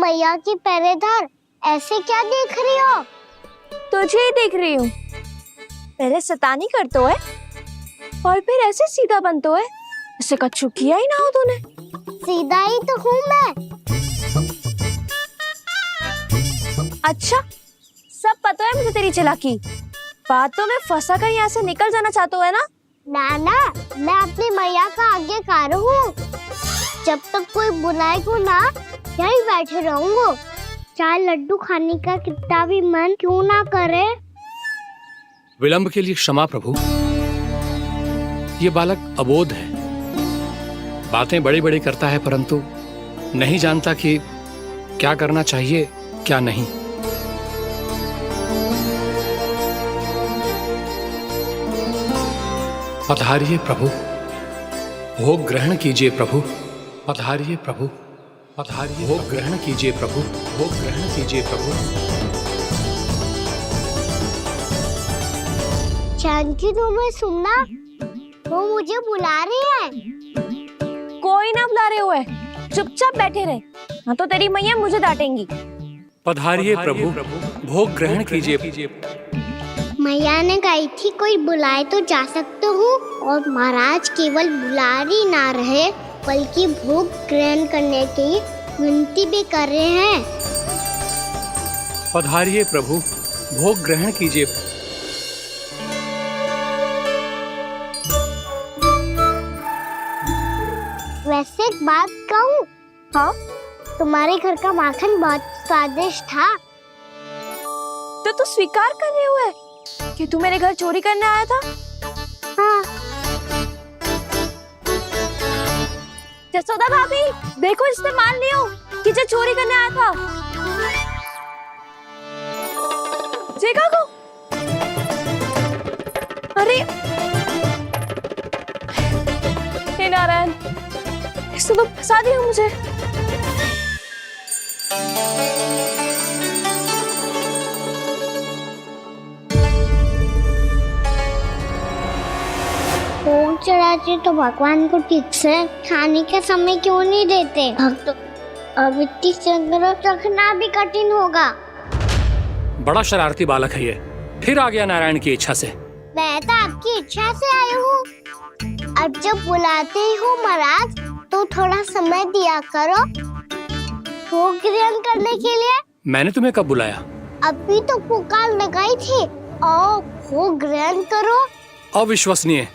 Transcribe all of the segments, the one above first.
मैया की पहरेदार, ऐसे क्या देख रही हो? तुझे ही देख रही हूँ। पहले शैतानी करतो है और फिर ऐसे सीधा बनतो है, इससे कछु किया ही ना हो तूने। सीधा ही तो हूँ मैं। अच्छा, सब पता है मुझे तेरी चालाकी। बातों में फंसा कर यहाँ से निकल जाना चाहता है ना? नाना, मैं अपनी मैया का आज्ञाकार हूँ। जब तक कोई बुलाएगा ना, यहीं बैठे रहूंगा। चाहे लड्डू खाने का कितना भी मन क्यों ना करे। विलंब के लिए क्षमा प्रभु। ये बालक अबोध है, बातें बड़ी बड़ी करता है परंतु नहीं जानता कि क्या करना चाहिए क्या नहीं। पधारिए प्रभु, भोग ग्रहण कीजिए प्रभु। पधारिए प्रभु, पधारिए, भोग ग्रहण कीजिए प्रभु, भोग ग्रहण कीजिए प्रभु। जानकी, तुम्हें सुनना, वो मुझे बुला रही है। कोई ना बुला रहे हुए, चुपचाप बैठे रहे, हाँ तो तेरी मैया मुझे डांटेंगी। पधारिए प्रभु, भोग ग्रहण कीजिए। मैया ने कही थी कोई बुलाए तो जा सकते हूँ, और महाराज केवल बुलारी ना रहे बल्कि भोग ग्रहण करने की विनती भी कर रहे हैं। पधारिए प्रभु, भोग ग्रहण कीजिए। वैसे एक बात कहूँ? हाँ? तुम्हारे घर का माखन बहुत स्वादिष्ट था। तो तू स्वीकार कर रहे हुए कि तू मेरे घर चोरी करने आया था? हाँ। जसोदा भाभी, देखो इसने मान लियो कि जो चोरी करने आया था। देखा को? अरे हे नारायण, इसने तो फंसा दिया मुझे। भोग चढ़ाते तो भगवान को ठीक से खाने का समय क्यों नहीं देते? भक्त अब इतनी संग्रह रखना भी कठिन होगा। बड़ा शरारती बालक है ये, फिर आ गया नारायण की इच्छा से। मैं तो आपकी इच्छा से आई हूँ। अब जब बुलाते ही हो महाराज, तो थोड़ा समय दिया करो भोग ग्रहण करने के लिए। मैंने तुम्हें कब बुलाया? अभी तो पुकार लगाई थी, और भोग ग्रहण करो। अविश्वसनीय,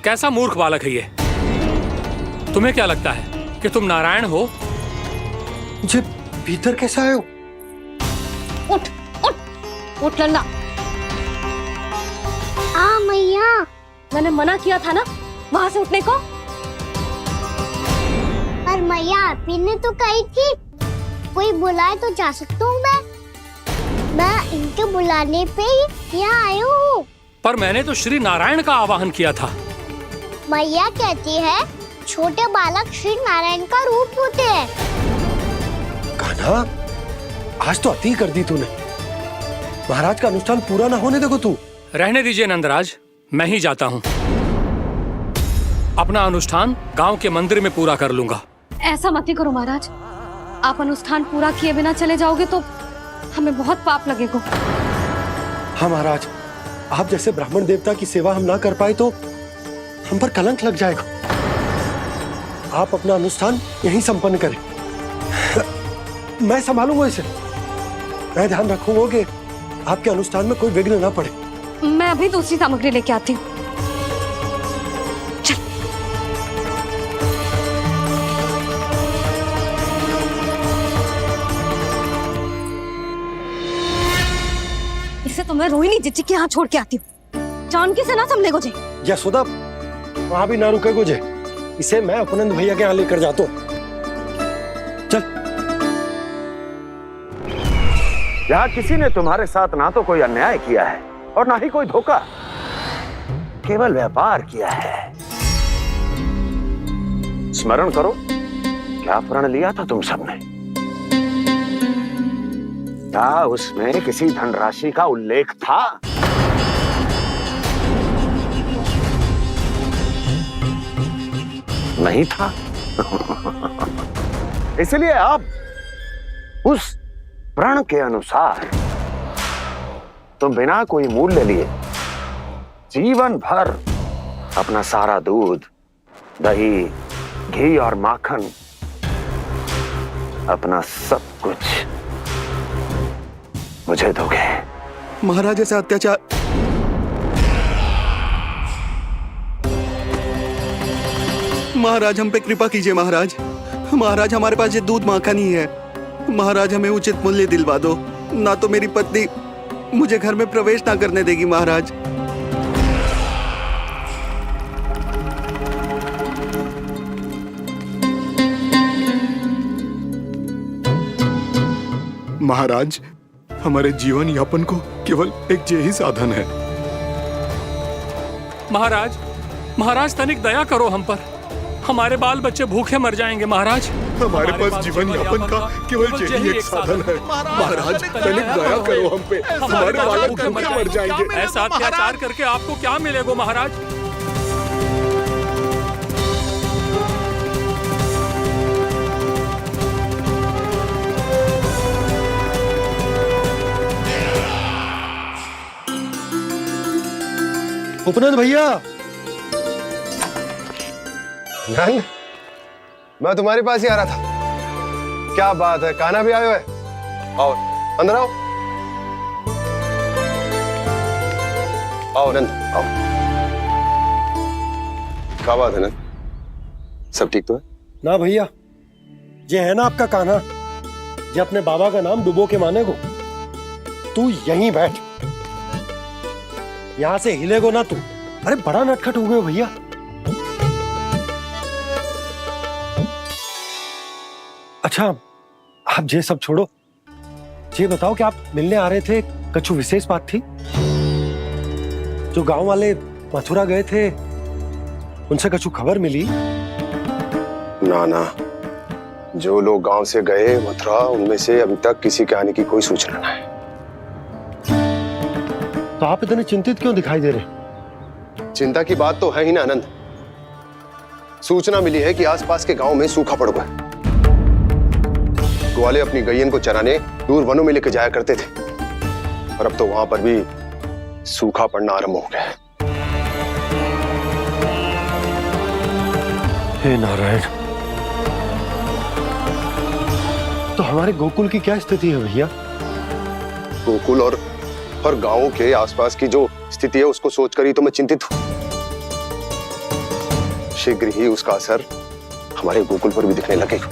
कैसा मूर्ख बालक है ये। तुम्हें क्या लगता है कि तुम नारायण हो? जी, भीतर कैसे आए हो? उठ उठ उठ लल्ला। मैया, मैंने मना किया था ना वहां से उठने को। पर मैया, आपी ने तो कही थी कोई बुलाए तो जा सकता हूँ मैं इनके बुलाने पे ही यहाँ आई हूँ। पर मैंने तो श्री नारायण का आवाहन किया था। मैया कहती है छोटे बालक श्री नारायण का रूप होते हैं। कान्हा, आज तो अति कर दी तूने। महाराज का अनुष्ठान पूरा ना होने देखो तू। रहने दीजिए नंदराज, मैं ही जाता हूँ। अपना अनुष्ठान गांव के मंदिर में पूरा कर लूंगा। ऐसा मत ही करो महाराज, आप अनुष्ठान पूरा किए बिना चले जाओगे तो हमें बहुत पाप लगेगा। हाँ महाराज, आप जैसे ब्राह्मण देवता की सेवा हम ना कर पाए तो हम पर कलंक लग जाएगा। आप अपना अनुष्ठान यहीं संपन्न करें, मैं संभालूंगा इसे। मैं ध्यान रखूंगा कि आपके अनुष्ठान में कोई विघ्न ना पड़े। मैं अभी दूसरी सामग्री लेके आती हूँ। इसे तो मैं रोहिणी जीजी के यहाँ छोड़ के आती हूँ। जानकी से ना संभले गुजे। यशोदा, वहां भी ना रुके गुजे। इसे मैं अपनंद भैया के यहाँ लेकर जाता हूँ। चल। यहाँ किसी ने तुम्हारे साथ ना तो कोई अन्याय किया है और ना ही कोई धोखा, केवल व्यापार किया है। स्मरण करो, क्या प्रण लिया था तुम सबने? क्या उसमें किसी धनराशि का उल्लेख था? नहीं था। इसलिए अब उस प्रण के अनुसार तुम बिना कोई मूल्य लिए जीवन भर अपना सारा दूध, दही, घी और माखन, अपना सब कुछ मुझे दोगे। महाराज ऐसा अत्याचार। महाराज हम पे कृपा कीजिए महाराज। महाराज हमारे पास ये दूध माखन ही है। महाराज हमें उचित मूल्य दिलवा दो, ना तो मेरी पत्नी मुझे घर में प्रवेश ना करने देगी महाराज। महाराज हमारे जीवन यापन को केवल एक यही साधन है। महाराज, महाराज तनिक दया करो हम पर। हमारे बाल बच्चे भूखे मर जाएंगे महाराज। हमारे पास जीवन यापन का केवल यही एक साधन है। महाराज तनिक दया करो हम पे, हमारे बालक भूखे मर जाएंगे। ऐसा अत्याचार करके आपको क्या मिलेगा महाराज? उपनंद भैया। नंद, मैं तुम्हारे पास ही आ रहा था। क्या बात है, कान्हा भी आयो है? आओ अंदर आओ। आओ नंद आओ। क्या बात है नंद, सब ठीक तो है? ना भैया, ये है ना आपका कान्हा, ये अपने बाबा का नाम डुबो के माने को। तू यहीं बैठ, यहां से हिलेगो ना तू। अरे बड़ा नटखट हो गए हो भैया। अच्छा आप ये सब छोड़ो, ये बताओ कि आप मिलने आ रहे थे, कुछ विशेष बात थी? जो गांव वाले मथुरा गए थे उनसे कुछ खबर मिली? ना ना, जो लोग गांव से गए मथुरा, उनमें से अभी तक किसी के आने की कोई सूचना नहीं है। तो आप इतने चिंतित क्यों दिखाई दे रहे? चिंता की बात तो है ही ना आनंद। सूचना मिली है कि आसपास के गांव में सूखा पड़ गया। ग्वाले अपनी गैयन को चराने दूर वनों में लेकर जाया करते थे, और अब तो वहां पर भी सूखा पड़ना आरंभ हो गया है। हे नारायण, तो हमारे गोकुल की क्या स्थिति है भैया? गोकुल और गांवों के आसपास की जो स्थिति है उसको सोचकर ही तो मैं चिंतित हूं। शीघ्र ही उसका असर हमारे गोकुल पर भी दिखने लगेगा।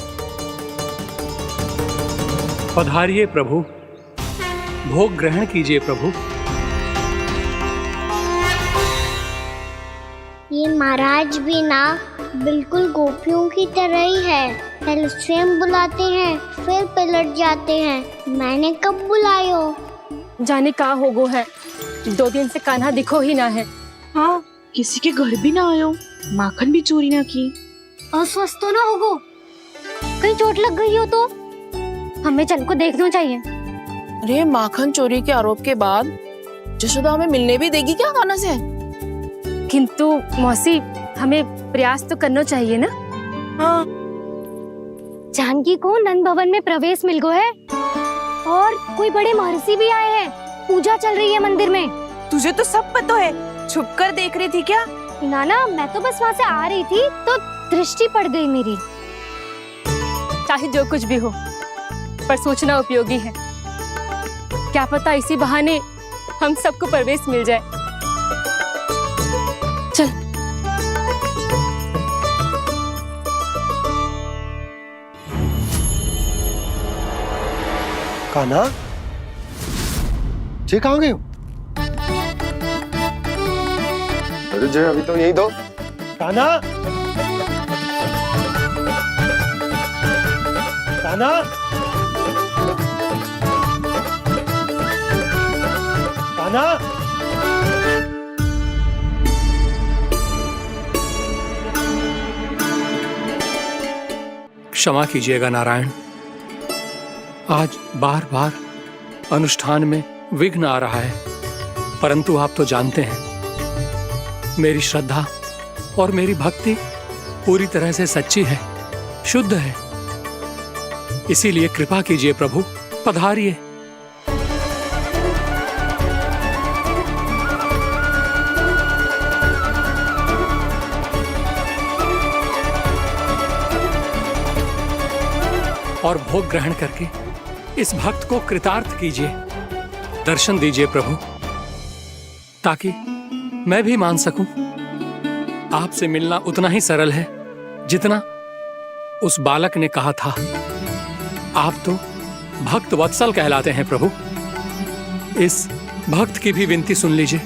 पधारिए प्रभु, भोग ग्रहण कीजिए प्रभु। ये महाराज भी ना बिल्कुल गोपियों की तरह ही है। पहले स्वयं बुलाते हैं, फिर पलट जाते हैं। मैंने कब बुलायो? जाने का होगो है, 2 दिन से कान्हा दिखो ही ना है। हाँ, किसी के घर भी ना आयो, माखन भी चोरी ना की। अस्वस्थ तो ना होगो? कहीं चोट लग गई हो तो? हमें चल को देखना चाहिए। अरे माखन चोरी के आरोप के बाद जशोदा हमें मिलने भी देगी क्या कान्हा से? किंतु मौसी, हमें प्रयास तो करना चाहिए ना। हाँ, जानकी को नंद भवन में प्रवेश मिल गो है, और कोई बड़े महर्षि भी आए हैं। पूजा चल रही है मंदिर में। तुझे तो सब पता है, छुप कर देख रही थी क्या? ना, मैं तो बस वहाँ से आ रही थी तो दृष्टि पड़ गई मेरी। चाहे जो कुछ भी हो, पर सूचना उपयोगी है। क्या पता इसी बहाने हम सबको प्रवेश मिल जाए। चल। कान्हा, जे कहाँ गए हो? अरे जय, अभी तो यही दो। कान्हा, कान्हा, कान्हा। क्षमा कीजिएगा नारायण, आज बार बार अनुष्ठान में विघ्न आ रहा है, परंतु आप तो जानते हैं मेरी श्रद्धा और मेरी भक्ति पूरी तरह से सच्ची है, शुद्ध है। इसीलिए कृपा कीजिए प्रभु, पधारिए। और भोग ग्रहण करके इस भक्त को कृतार्थ कीजिए। दर्शन दीजिए प्रभु, ताकि मैं भी मान सकूं। आपसे मिलना उतना ही सरल है जितना उस बालक ने कहा था। आप तो भक्त वत्सल कहलाते हैं प्रभु। इस भक्त की भी विनती सुन लीजिए।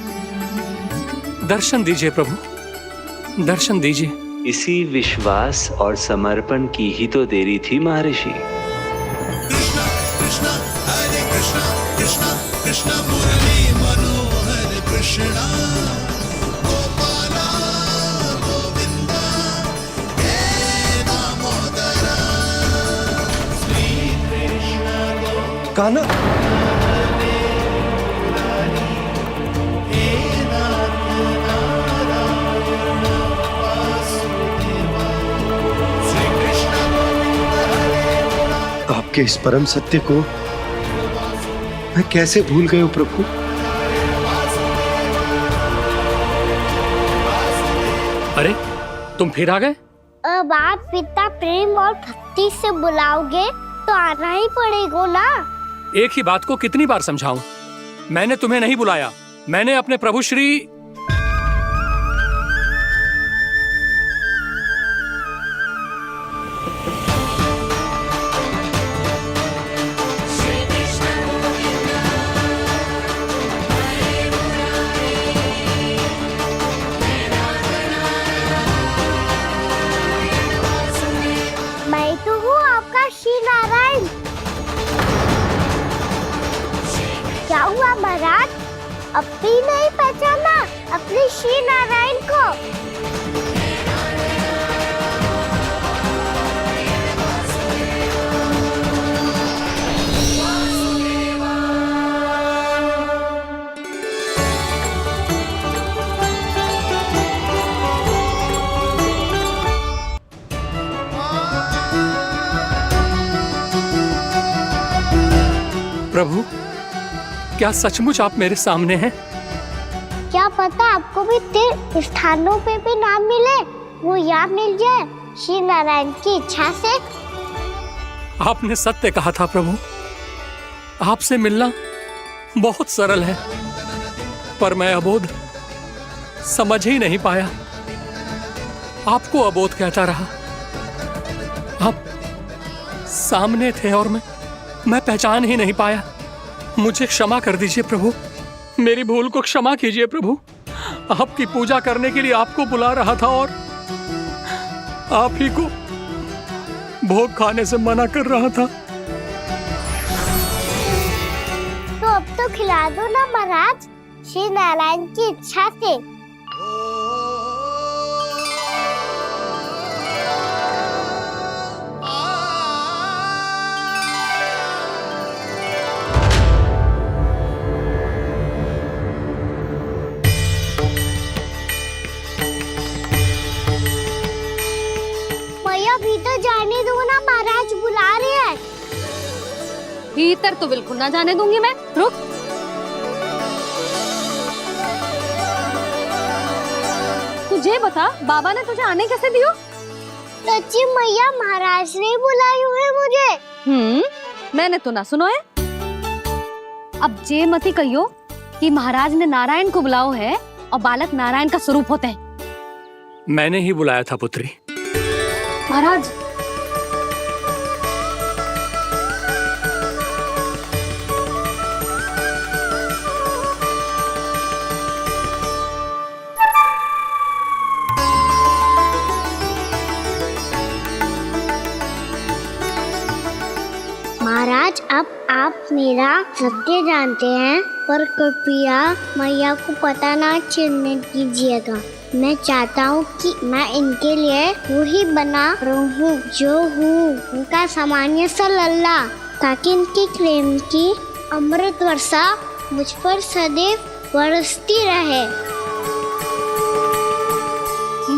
दर्शन दीजिए प्रभु, दर्शन दीजिए। इसी विश्वास और समर्पण की ही तो देरी थी महर्षि। कृष्णा कृष्णा हरे कृष्णा कृष्णा कृष्णा मुरली मनोहर कृष्णा गोपाला गोविंदा हे दामोदरा श्री कृष्ण कान्हा, आपके इस परम सत्य को मैं कैसे भूल गया प्रभु। अरे तुम फिर आ गए? अब आप पिता प्रेम और भक्ति से बुलाओगे तो आना ही पड़ेगा ना। एक ही बात को कितनी बार समझाऊं? मैंने तुम्हें नहीं बुलाया, मैंने अपने प्रभु श्री मैं तो हूँ आपका श्री नारायण। क्या हुआ महाराज, अब भी नहीं पहचाना अपने श्री नारायण को? प्रभु, क्या सचमुच आप मेरे सामने हैं? क्या पता आपको भी तीर्थ स्थानों पे भी नाम मिले, वो याद मिल जाए श्री नारायण की इच्छा से। आपने सत्य कहा था प्रभु, आपसे मिलना बहुत सरल है, पर मैं अबोध समझ ही नहीं पाया। आपको अबोध कहता रहा। आप सामने थे और मैं पहचान ही नहीं पाया। मुझे क्षमा कर दीजिए प्रभु, मेरी भूल को क्षमा कीजिए प्रभु। आपकी पूजा करने के लिए आपको बुला रहा था और आप ही को भोग खाने से मना कर रहा था। तो अब तो खिला दो ना महाराज, श्री नारायण की इच्छा से। भीतर जाने दो ना, महाराज बुला रहे हैं। भीतर तो बिल्कुल ना जाने दूंगी मैं। रुक। तुझे बता, बाबा ने तुझे आने कैसे दियो? सच्ची मैया, महाराज ने बुलाई हुई मुझे। मैंने तो ना सुनो है। अब जे मती कहियो कि महाराज ने नारायण को बुलाओ है और बालक नारायण का स्वरूप होते हैं। मैंने ही बुलाया था पुत्री। महाराज, महाराज, अब आप मेरा सत्य जानते हैं, पर कृपया मैया को पता ना चलने दीजिएगा। मैं चाहता हूँ कि मैं इनके लिए वो ही बना रहूँ जो हूँ, उनका सामान्य सा लल्ला, ताकि इनकी प्रेम की अमृत वर्षा मुझ पर सदैव बरसती रहे।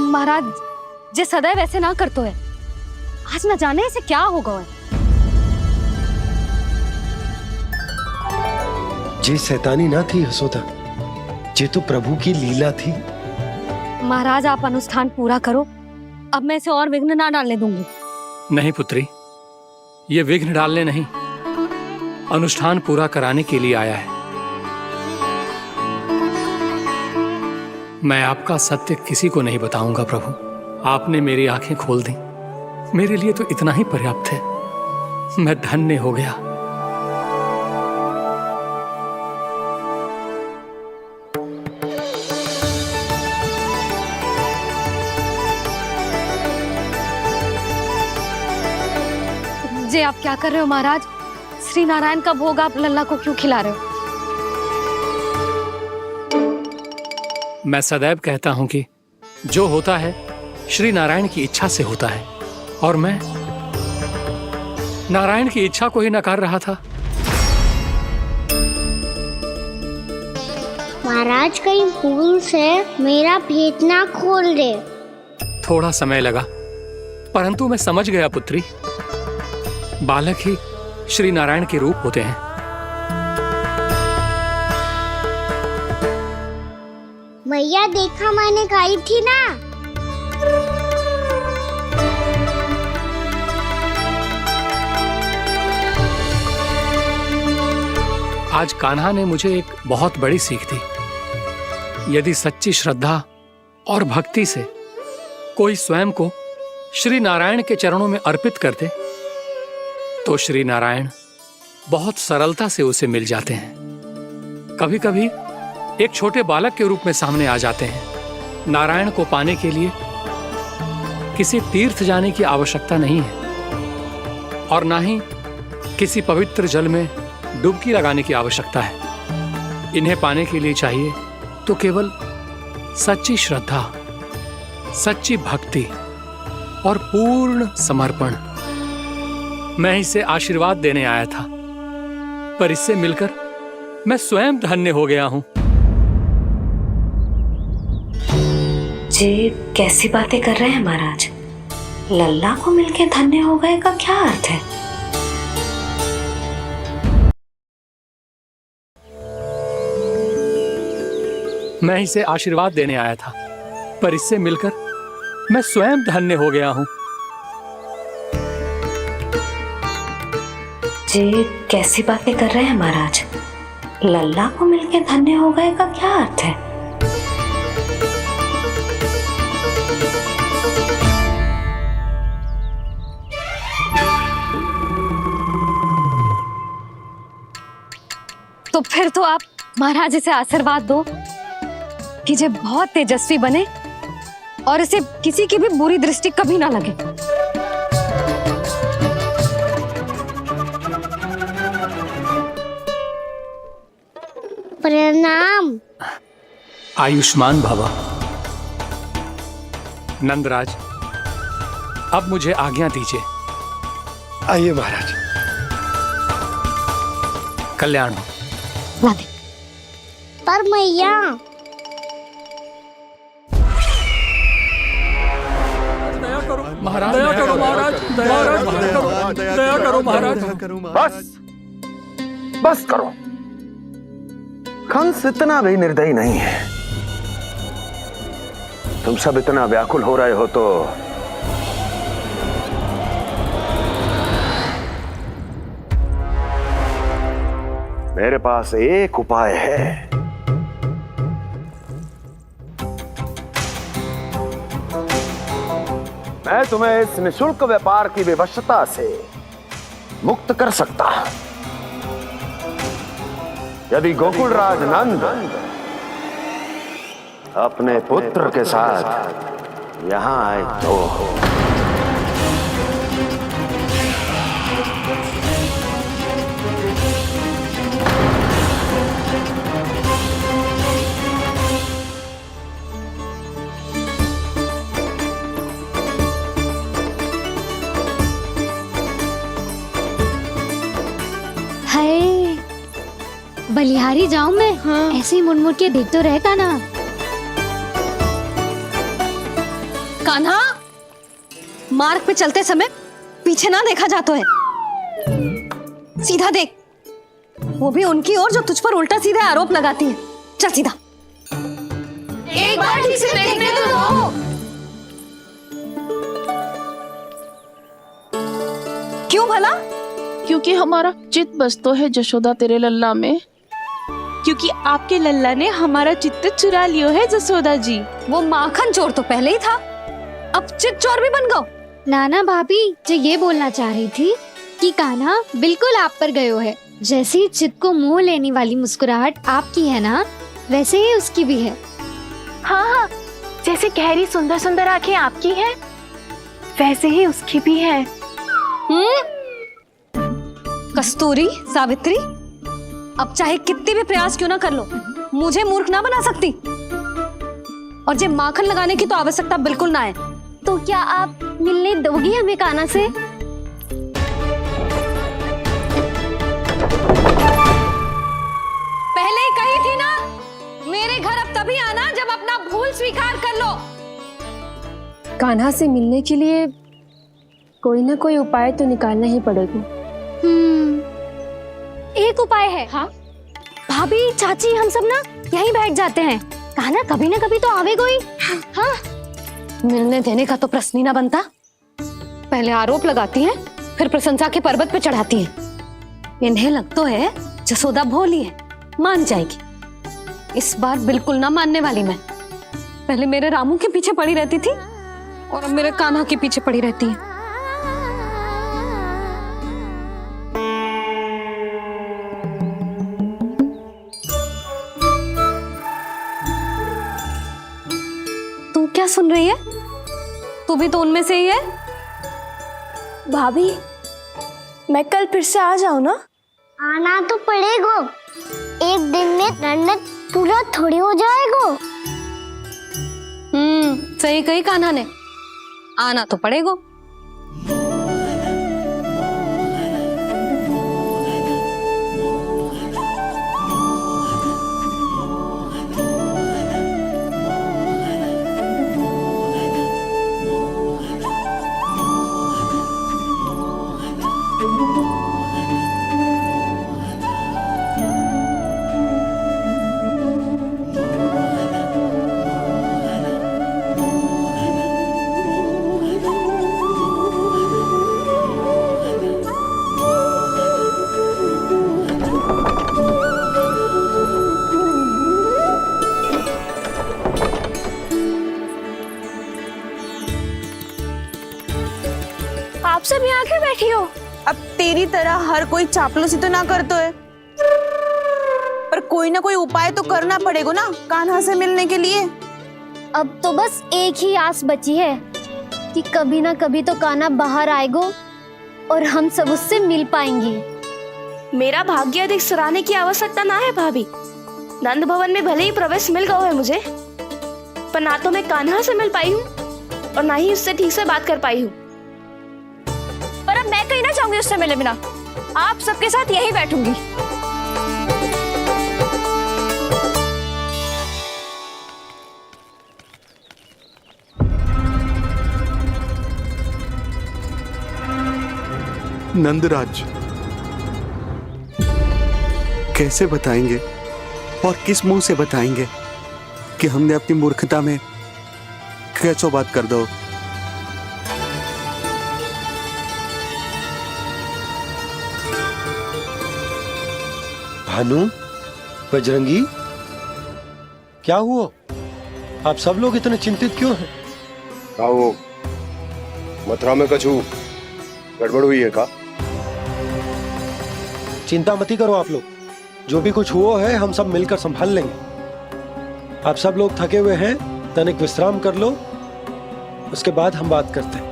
महाराज, जे सदैव ऐसे ना करतो है, आज न जाने इसे क्या होगा है। जे शैतानी ना थी यशोदा, ये तो प्रभु की लीला थी। महाराज आप अनुष्ठान पूरा करो, अब मैं इसे और विघ्न ना डालने दूंगी। नहीं पुत्री, ये विघ्न डालने नहीं, अनुष्ठान पूरा कराने के लिए आया है। मैं आपका सत्य किसी को नहीं बताऊंगा प्रभु। आपने मेरी आंखें खोल दी, मेरे लिए तो इतना ही पर्याप्त है। मैं धन्य हो गया। जे आप क्या कर रहे हो महाराज? श्री नारायण का भोग आप लल्ला को क्यों खिला रहे हो? मैं सदैव कहता हूं कि जो होता है श्री नारायण की इच्छा से होता है, और मैं नारायण की इच्छा को ही नकार रहा था। महाराज कहीं भूल से मेरा भेद ना खोल दे। थोड़ा समय लगा, परंतु मैं समझ गया पुत्री। बालक ही श्री नारायण के रूप होते हैं। मैया देखा मैंने गाई थी ना। आज कान्हा ने मुझे एक बहुत बड़ी सीख दी। यदि सच्ची श्रद्धा और भक्ति से कोई स्वयं को श्री नारायण के चरणों में अर्पित कर दे, तो श्री नारायण बहुत सरलता से उसे मिल जाते हैं। कभी कभी एक छोटे बालक के रूप में सामने आ जाते हैं। नारायण को पाने के लिए किसी तीर्थ जाने की आवश्यकता नहीं है, और ना ही किसी पवित्र जल में डुबकी लगाने की आवश्यकता है। इन्हें पाने के लिए चाहिए तो केवल सच्ची श्रद्धा, सच्ची भक्ति और पूर्ण समर्पण। मैं इसे आशीर्वाद देने आया था, पर इससे मिलकर मैं स्वयं धन्य हो गया हूं। जी कैसी बातें कर रहे हैं महाराज? लल्ला को मिलके धन्य हो गए का क्या अर्थ है? मैं इसे आशीर्वाद देने आया था, पर इससे मिलकर मैं स्वयं धन्य हो गया हूं। जी कैसी बातें कर रहे हैं महाराज? लल्ला को मिलके धन्य हो गए का क्या अर्थ है? तो फिर तो आप महाराज इसे आशीर्वाद दो कि ये बहुत तेजस्वी बने और इसे किसी की भी बुरी दृष्टि कभी ना लगे। प्रणाम। आयुष्मान भव। नंदराज, अब मुझे आज्ञा दीजिए। आइए महाराज। कल्याण हो। राधे। पर मैया महाराज, दया करो महाराज, दया करो महाराज। बस करो। कंस इतना भी निर्दयी नहीं है। तुम सब इतना व्याकुल हो रहे हो तो मेरे पास एक उपाय है। मैं तुम्हें इस निःशुल्क व्यापार की विवशता से मुक्त कर सकता। यदि गोकुलराज नंद अपने पुत्र के साथ यहां आए तो बलिहारी जाऊं मैं? हाँ। ऐसे ही मुड़ मुड़ के देख तो रहे कान्हा। कान्हा, मार्ग पे चलते समय पीछे ना देखा जाता है, सीधा देख। वो भी उनकी ओर जो तुझ पर उल्टा सीधे आरोप लगाती है। चल सीधा। एक बार ठीक से देखने तो दो। क्यों भला? क्योंकि हमारा चित्त बसतो है जशोदा तेरे लल्ला में। क्योंकि आपके लल्ला ने हमारा चित्त चुरा लियो है जसोदा जी। वो माखन चोर तो पहले ही था, अब चित्त चोर भी बन गो। नाना भाभी जो ये बोलना चाह रही थी कि कान्हा बिल्कुल आप पर गयो है। जैसे ही चित्त को मोह लेने वाली मुस्कुराहट आपकी है ना, वैसे ही उसकी भी है। हाँ हाँ, जैसे गहरी सुंदर सुंदर आंखें आपकी हैं, वैसे ही उसकी भी है। कस्तूरी, सावित्री, अब चाहे कितने भी प्रयास क्यों ना कर लो, मुझे मूर्ख ना बना सकती। और जे माखन लगाने की तो आवश्यकता बिल्कुल ना है। तो क्या आप मिलने दोगी हमें कान्हा से? पहले ही कही थी ना, मेरे घर अब तभी आना जब अपना भूल स्वीकार कर लो। कान्हा से मिलने के लिए कोई ना कोई उपाय तो निकालना ही पड़ेगा। एक उपाय है। हाँ? भाभी, चाची, हम सब ना यहीं बैठ जाते हैं। कान्हा कभी ना कभी तो आवेगा ही। हाँ, मिलने देने का तो प्रश्न ही ना बनता। पहले आरोप लगाती हैं, फिर प्रशंसा के पर्वत पे चढ़ाती हैं। इन्हें लग तो है जसोदा भोली है, मान जाएगी। इस बार बिल्कुल ना मानने वाली मैं। पहले मेरे रामू के पीछे पड़ी रहती थी और अब मेरे कान्हा के पीछे पड़ी रहती है। तू क्या सुन रही है? तू भी तो उनमें से ही है। भाभी, मैं कल फिर से आ जाऊं ना? आना तो पड़ेगा। एक दिन में रन्नत पूरा थोड़ी हो जाएगा। सही कही कान्हा ने, आना तो पड़ेगा। आप सब यहाँ आके बैठी हो? अब तेरी तरह हर कोई चापलूसी तो ना करतो है, पर कोई ना कोई उपाय तो करना पड़ेगा ना कान्हा से मिलने के लिए। अब तो बस एक ही आस बची है कि कभी ना कभी तो कान्हा बाहर आएगा और हम सब उससे मिल पाएंगे। मेरा भाग्य अधिक सराहने की आवश्यकता ना है भाभी। नंद भवन में भले ही प्रवेश मिल गया है मुझे, पर ना तो मैं कान्हा से मिल पाई हूँ और ना ही उससे ठीक से बात कर पाई हूँ। पर अब मैं कहीं ना जाऊंगी उससे मिले बिना। आप सबके साथ यही बैठूंगी। नंदराज, कैसे बताएंगे और किस मुंह से बताएंगे कि हमने अपनी मूर्खता में कैसो बात कर दो। भानु, बजरंगी, क्या हुआ? आप सब लोग इतने चिंतित क्यों हैं? आओ, मथुरा में कछु गड़बड़ हुई है का? चिंता मत ही करो आप लोग, जो भी कुछ हुआ है हम सब मिलकर संभाल लेंगे। आप सब लोग थके हुए हैं, तनिक विश्राम कर लो, उसके बाद हम बात करते हैं।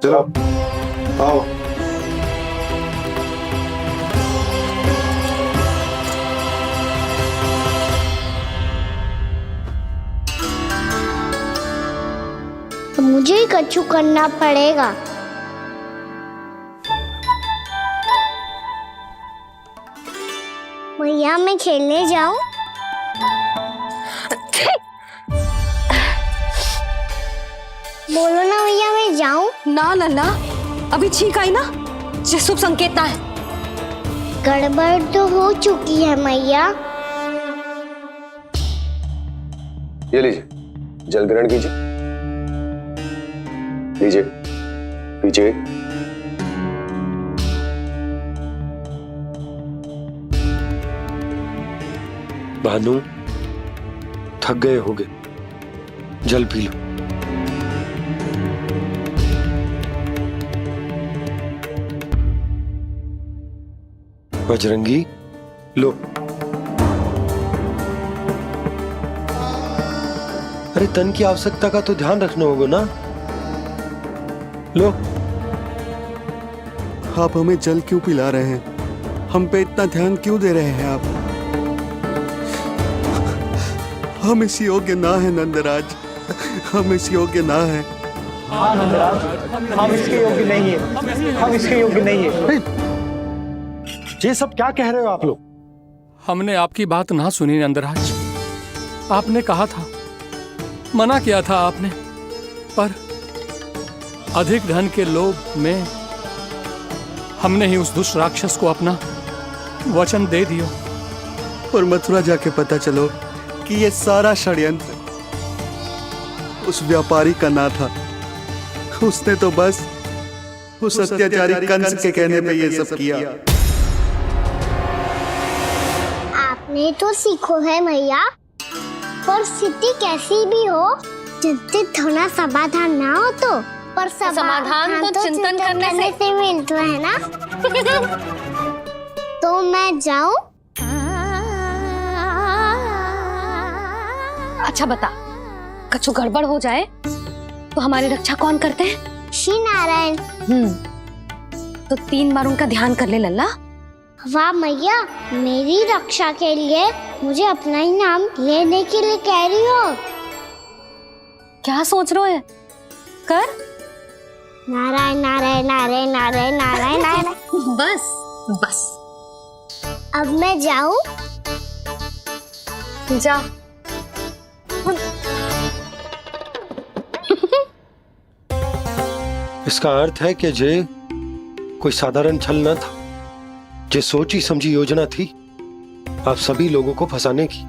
चलो, आओ। तो मुझे ही कछु करना पड़ेगा। भैया मैं खेलने जाऊं? बोलो ना भैया मैं जाऊं? ना लल्ला, अभी छींक आई ना, ये शुभ संकेत ना है। गड़बड़ तो हो चुकी है मैया। ये लीजिए, जल ग्रहण कीजिए। लीजिए, पीजिए। भानु, थक गए होगे, जल पी लो। बजरंगी, लो। अरे तन की आवश्यकता का तो ध्यान रखना होगा ना। लो। आप हमें जल क्यों पिला रहे हैं? हम पे इतना ध्यान क्यों दे रहे हैं आप? हम इस योग्य ना है नंदराज, हम इस योग्य ना है। हाँ नंदराज, हम इसके योग्य नहीं है, हम इसके योग्य नहीं है। ये सब क्या कह रहे हो आप लोग? हमने आपकी बात ना सुनी नंदराज। आपने कहा था, मना किया था आपने, पर अधिक धन के लोभ में हमने ही उस दुष्ट राक्षस को अपना वचन दे दिया। पर मथुरा जाके पता चलो कि ये सारा षड्यंत्र उस व्यापारी का ना था। उसने तो बस उस अत्याचारी कंस के कहने पे ये सब किया। आपने तो सीखो है मैया, पर स्थिति कैसी भी हो, चिंतित होना समाधान ना हो तो, पर समाधान तो चिंतन करने से मिलता है ना। तो मैं जाऊं? अच्छा बता, कछु गड़बड़ हो जाए तो हमारी रक्षा कौन करते हैं? श्री नारायण। तो 3 बार उनका ध्यान कर ले लल्ला। वाह मैया, मेरी रक्षा के लिए मुझे अपना ही नाम लेने के लिए कह रही हो? क्या सोच रहे हो? कर। नारायण नारायण नारायण नारायण नारायण नारायण। बस बस। अब मैं जाऊं? जा। इसका अर्थ है कि जे कोई साधारण छल न था, जे सोची समझी योजना थी आप सभी लोगों को फंसाने की।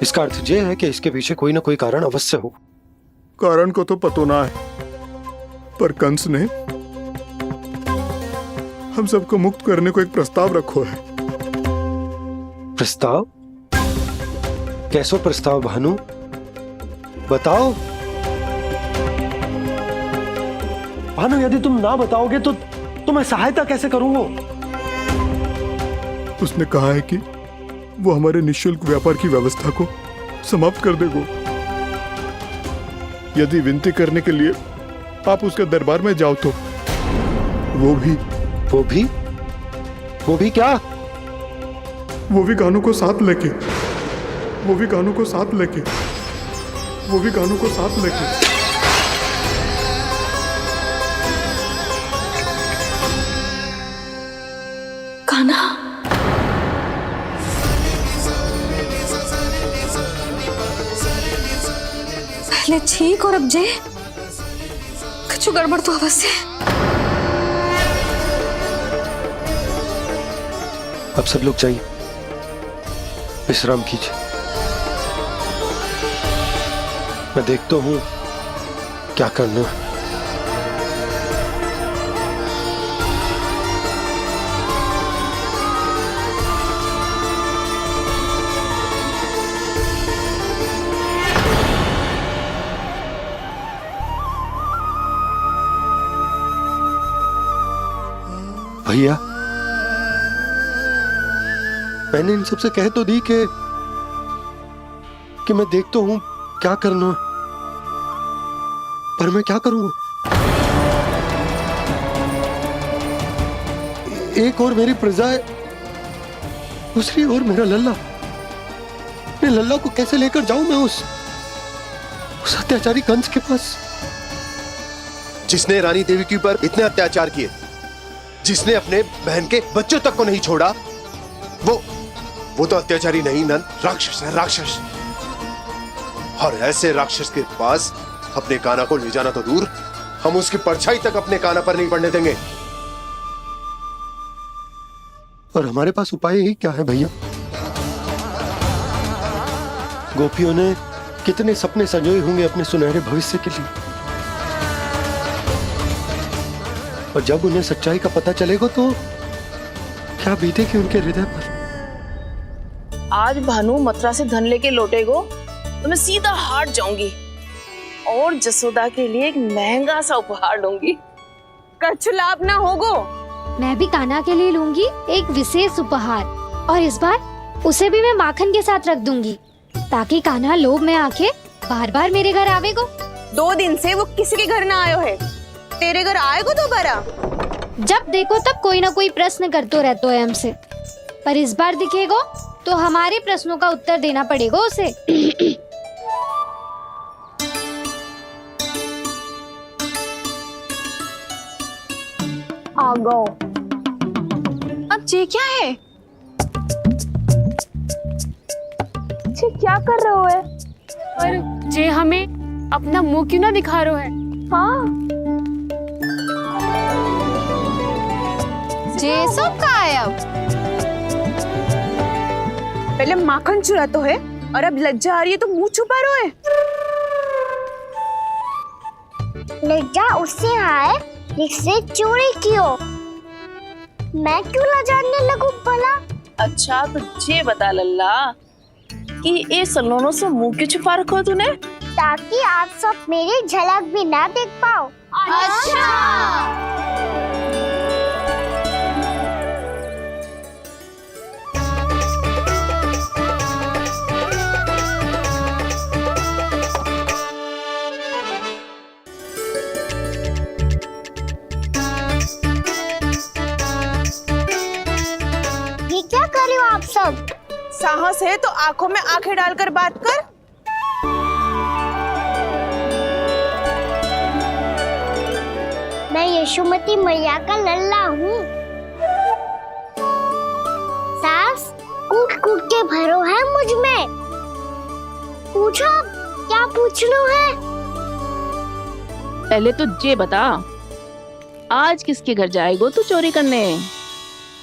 इसका अर्थ ये है कि इसके पीछे कोई ना कोई कारण अवश्य हो। कारण को तो पतो ना है, पर कंस ने हम सबको मुक्त करने को एक प्रस्ताव रखो है। प्रस्ताव? कैसो प्रस्ताव भानु, बताओ। भानु, यदि तुम ना बताओगे तो मैं सहायता कैसे करूंगा? उसने कहा है कि वो हमारे निःशुल्क व्यापार की व्यवस्था को समाप्त कर देगा यदि विनती करने के लिए आप उसके दरबार में जाओ तो। वो भी क्या? वो भी कानों को साथ लेके, वो भी कानों को साथ लेके, वो भी कानों को साथ लेके। कान्हा, पहले ठीक और अब जे कुछ गड़बड़ तो अवश्य। अब सब लोग जाइए, विश्राम कीजिए। मैं देखता हूं क्या करना है। भैया, मैंने इन सबसे कह तो दी कि मैं देखता हूं क्या करना, पर मैं क्या करूंगा? एक और मेरी प्रजा है, दूसरी ओर मेरा लल्ला। मैं लल्ला को कैसे लेकर जाऊं मैं उस अत्याचारी कंस के पास, जिसने रानी देवी के ऊपर इतने अत्याचार किए, जिसने अपने बहन के बच्चों तक को नहीं छोड़ा, वो तो अत्याचारी नहीं नंद, राक्षस है, राक्षस। और ऐसे राक्षस के पास अपने कान्हा को ले जाना तो दूर, हम उसकी परछाई तक अपने कान्हा पर नहीं पड़ने देंगे। और हमारे पास उपाय ही क्या है भैया? गोपियों ने कितने सपने संजोए होंगे अपने सुनहरे भविष्य के लिए, और जब उन्हें सच्चाई का पता चलेगा तो क्या बीतेगी उनके हृदय पर? आज भानु मथुरा से धन लेके लौटेगो तो मैं सीधा हाट जाऊंगी और जसोदा के लिए एक महंगा सा उपहार लूंगी। कछु लाभ ना होगो। मैं भी कान्हा के लिए लूंगी एक विशेष उपहार, और इस बार उसे भी मैं माखन के साथ रख दूंगी ताकि कान्हा लोभ में आके बार बार मेरे घर आवेगो। 2 दिन से वो किसी के घर ना आयो है, तेरे घर आएगो दोबारा? जब देखो तब कोई ना कोई प्रश्न करते रहते है हमसे, पर इस बार दिखेगो तो हमारे प्रश्नों का उत्तर देना पड़ेगा उसे। आ गो। अब ये क्या है? ये क्या कर रहे हो है? पर जे हमें अपना मुंह क्यों ना दिखा रहे है? हाँ, जे सब का है अब? पहले माखन चुरा तो है और अब लज्जा आ रही है तो मुंह छुपा रहे है। लज्जा उससे आए जिससे चोरी कियो, मैं क्यों लजाने लगूं भला? अच्छा तो ये बता लल्ला कि ये सलोनों से मुंह क्यों छुपा रखो तूने? ताकि आप सब मेरी झलक भी ना देख पाओ। अच्छा। ये क्या कर रहे हो आप सब? साहस है तो आंखों में आंखें डालकर बात कर। मैं यशोमती मैया का लल्ला हूँ। सास कूट कूट के भरो है मुझ में। पूछो क्या पूछना है? पहले तो ये बता, आज किसके घर जाएगो तू चोरी करने?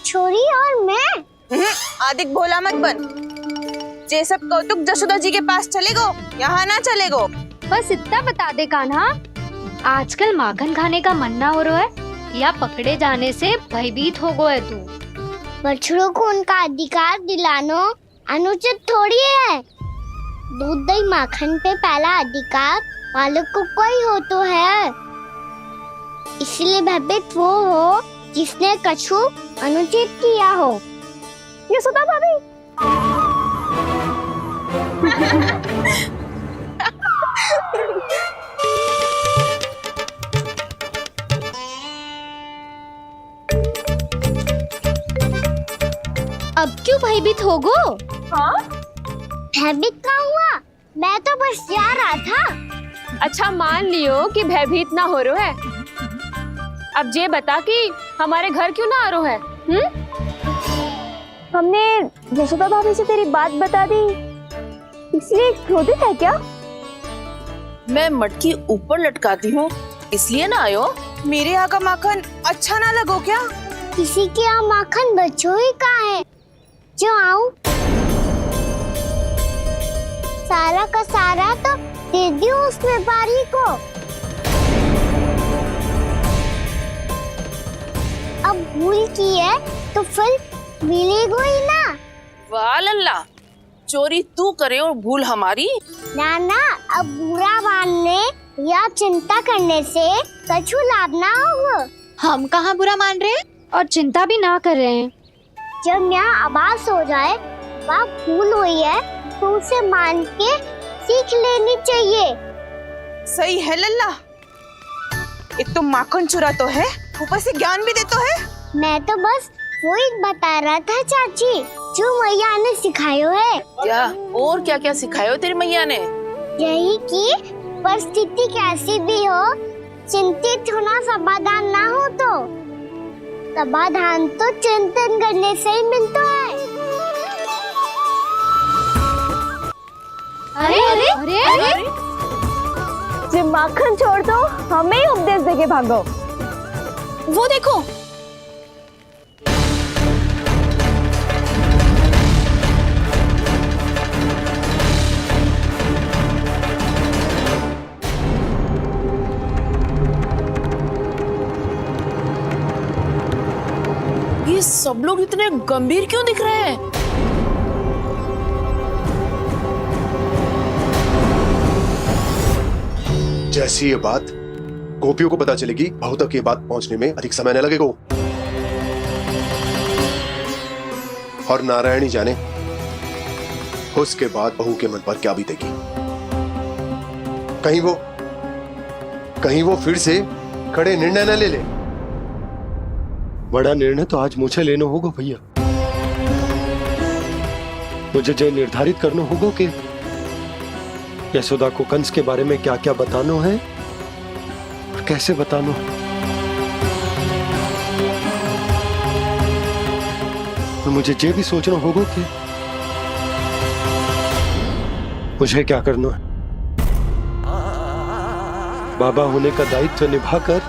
छोरी और मैं? आदिक भोला मत बन। ये सब कौतुक जसोदा जी के पास चलेगो, यहाँ ना चलेगो। बस इतना बता दे कान्हा, आजकल माखन खाने का मन ना हो रहा है या पकड़े जाने से भयभीत हो गए तू? बछड़ों को उनका अधिकार दिलाना अनुचित थोड़ी है। दूध दही माखन पे पहला अधिकार मालिक को कोई हो तो है, इसलिए भयभीत वो हो जिसने कछु अनुचित किया हो। यशोदा भाभी। अब क्यों भयभीत हो गो? हाँ? भयभीत क्या हुआ? मैं तो बस जा रहा था। अच्छा मान लियो कि भयभीत ना हो रहा है, अब ये बता कि हमारे घर क्यों ना आ रहा है? हमने यशोदा भाभी से तेरी बात बता दी, इसलिए क्रोधित है क्या? मैं मटकी ऊपर लटकाती हूँ इसलिए ना आयो? मेरे यहाँ का माखन अच्छा ना लगो क्या? किसी के यहाँ माखन बच्चों ही कहाँ है जो आऊं? सारा का सारा तो दे दियो उस व्यापारी को। अब भूल की है तो फिर मिलेगो ही ना। वाह लल्ला, चोरी तू करे और भूल हमारी। ना ना, अब बुरा मानने या चिंता करने से कछु लाभ ना होगा। हम कहाँ बुरा मान रहे हैं और चिंता भी ना कर रहे हैं। जब यहाँ आभास हो जाए वह भूल हुई है तो उसे मान के सीख लेनी चाहिए। सही है लल्ला, एक तो माखन चुरा तो है, ऊपर से ज्ञान भी देता है। मैं तो बस वही बता रहा था चाची जो मैया ने सिखायो है। क्या और क्या क्या सिखायो तेरी मैया ने? यही कि परिस्थिति कैसी भी हो, चिंतित होना समाधान ना हो तो समाधान तो चिंतन करने से ही मिलता है। अरे अरे अरे, अरे? जे माखन छोड़ दो, हमें ही उपदेश देके भागो। वो देखो सब लोग इतने गंभीर क्यों दिख रहे हैं? जैसी ये बात गोपियों को पता चलेगी, बहू तक ये बात पहुंचने में अधिक समय न लगेगा। और नारायणी जाने उसके बाद बहू के मन पर क्या बीतेगी। कहीं वो फिर से खड़े निर्णय न ले ले। बड़ा निर्णय तो आज मुझे लेना होगा भैया। मुझे जो निर्धारित करना होगा कि यशोदा को कंस के बारे में क्या क्या बताना है और कैसे बताना है। और मुझे ये भी सोचना होगा कि मुझे क्या करना है। बाबा होने का दायित्व निभाकर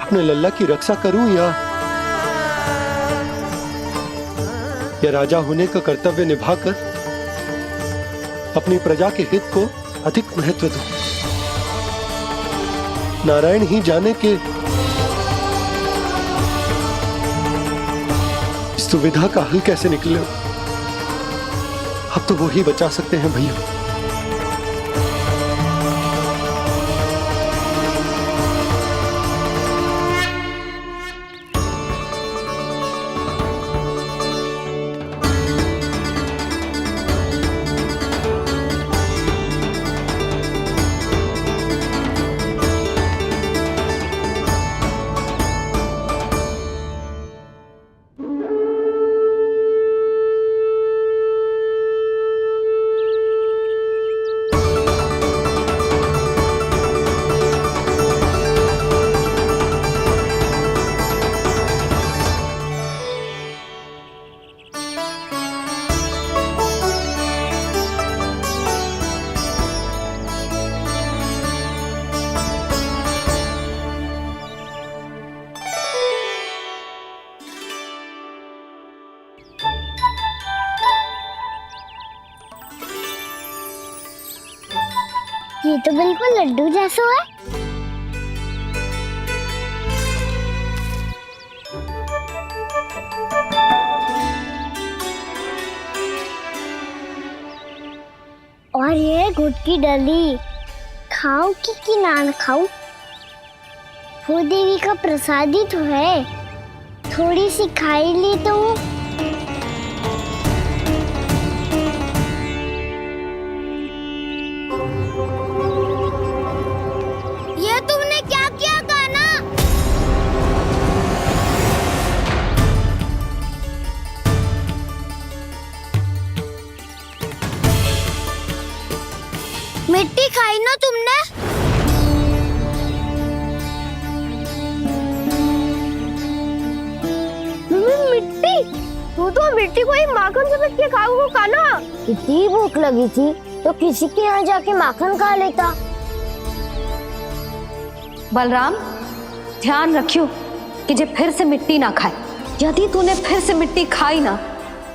अपने लल्ला की रक्षा करूं या राजा होने का कर्तव्य निभाकर अपनी प्रजा के हित को अधिक महत्व दूं। नारायण ही जाने के इस दुविधा का हल कैसे निकले। अब तो वो ही बचा सकते हैं भैया। ये तो बिल्कुल लड्डू जैसा है। और ये गुड़ की डली खाऊं कि ना खाऊं? वो देवी का प्रसाद ही तो है, थोड़ी सी खाई ली तो। ये तुमने क्या किया कान्हा? मिट्टी खाई ना तुमने? मिट्टी? तू तो मिट्टी को ही माखन से पीट के खाओगे कान्हा। इतनी भूख लगी थी तो किसी के यहाँ जाके माखन खा लेता। बलराम, ध्यान रखियो कि जे फिर से मिट्टी ना खाए। यदि तूने फिर से मिट्टी खाई ना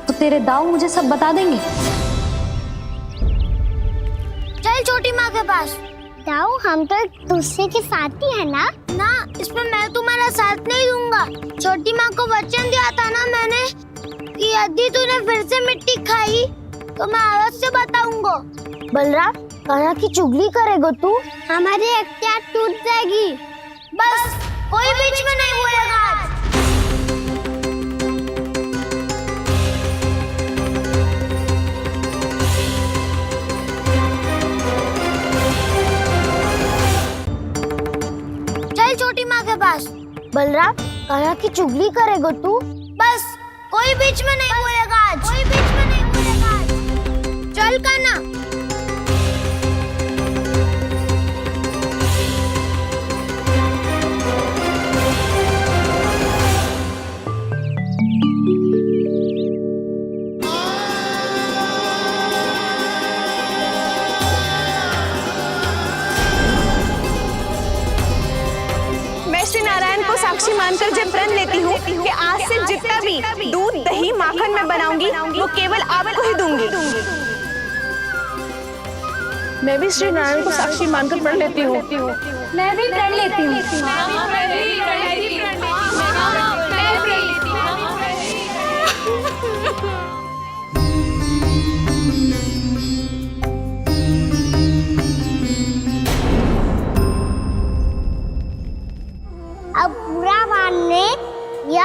तो तेरे दाऊ मुझे सब बता देंगे। चल छोटी माँ के पास। दाऊ, हम तो एक दूसरे के साथी है ना? ना, इसमें मैं तुम्हारा साथ नहीं दूंगा। छोटी माँ को वचन दिया था ना मैंने कि यदि तूने फिर से मिट्टी खाई तो मैं आवाज से बताऊंगा। बलराम, कान्हा की चुगली करेगा तू? हमारी अख्तियार टूट जाएगी। बस कोई बीच में नहीं बोलेगा आज। चल छोटी माँ के पास। बलराम, कान्हा की चुगली करेगा तू? बस कोई बीच में नहीं बोलेगा आज। कोई बीच में नहीं बोलेगा आज। चल कान्हा। श्री नारायण को साक्षी मानकर जब प्रण लेती हूँ कि आज से जितना भी दूध दही माखन मैं बनाऊंगी वो केवल आपको ही दूंगी। मैं भी श्री नारायण को साक्षी मानकर प्रण लेती हूँ। मैं भी प्रण लेती हूँ।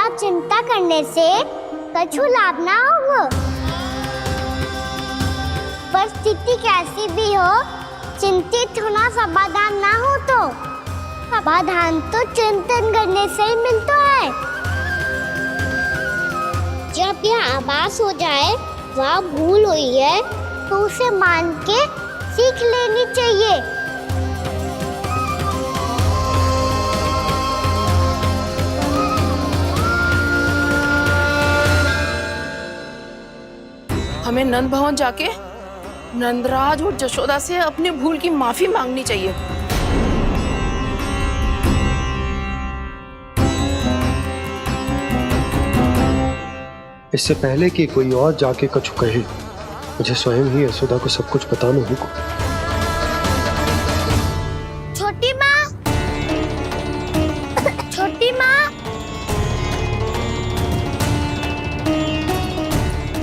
ज्यादा चिंता करने से कछु लाभ ना होगा। परिस्थिति कैसी भी हो, चिंतित होना समाधान ना हो तो समाधान तो चिंतन करने से ही मिलता है। जब यह आभास हो जाए वह भूल हुई है तो उसे मान के सीख लेनी चाहिए। हमें नंद भवन जाके नंदराज और जशोदा से अपनी भूल की माफी मांगनी चाहिए। इससे पहले कि कोई और जाके कछु कहे, मुझे स्वयं ही यशोदा को सब कुछ बताना होगा। छोटी माँ, छोटी माँ।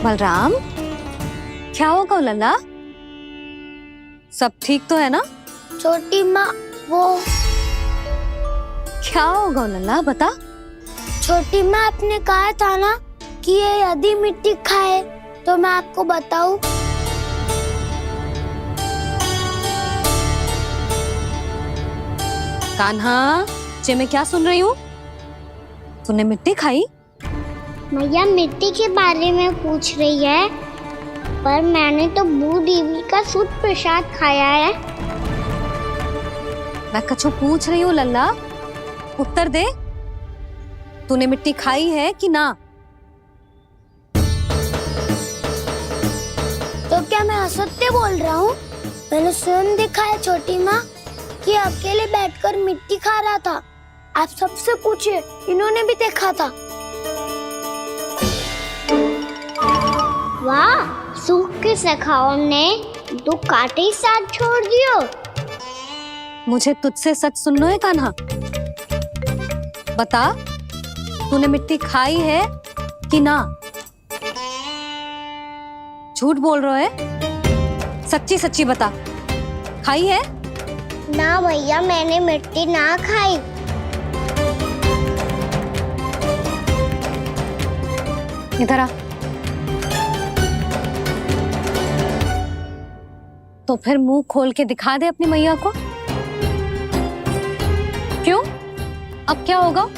बलराम, क्या होगा लल्ला? सब ठीक तो है ना? छोटी माँ, वो क्या होगा लल्ला, बता। छोटी माँ, आपने कहा था ना कि ये यदि मिट्टी खाए तो मैं आपको बताऊं। कान्हा, जे मैं क्या सुन रही हूँ? तूने मिट्टी खाई? मैया मिट्टी के बारे में पूछ रही है, पर मैंने तो भू देवी का शुद्ध प्रसाद खाया है। मैं कछु पूछ रही हूँ लल्ला, उत्तर दे। तूने मिट्टी खाई है कि ना? तो क्या मैं असत्य बोल रहा हूँ? मैंने स्वयं देखा है छोटी माँ कि अकेले बैठकर मिट्टी खा रहा था। आप सबसे पूछिए, इन्होंने भी देखा था। वाह, सूख के सखाओं ने दो कांटे ही साथ छोड़ दियो। मुझे तुझसे सच सुनना है कान्हा। बता, तूने मिट्टी खाई है कि ना? झूठ बोल रहा है, सच्ची सच्ची बता, खाई है? ना भैया, मैंने मिट्टी ना खाई। इधर आ। तो फिर मुंह खोल के दिखा दे अपनी मैया को। क्यों? अब क्या होगा?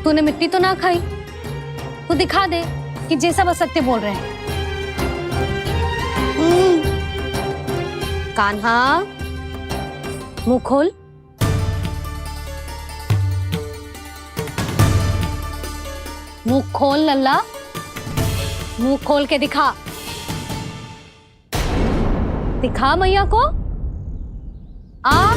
तूने मिट्टी तो ना खाई, तो दिखा दे कि जे सब असत्य बोल रहे हैं। कान्हा, मुंह खोल। मुंह खोल लल्ला, मुंह खोल के दिखा। दिखा मैया को। आ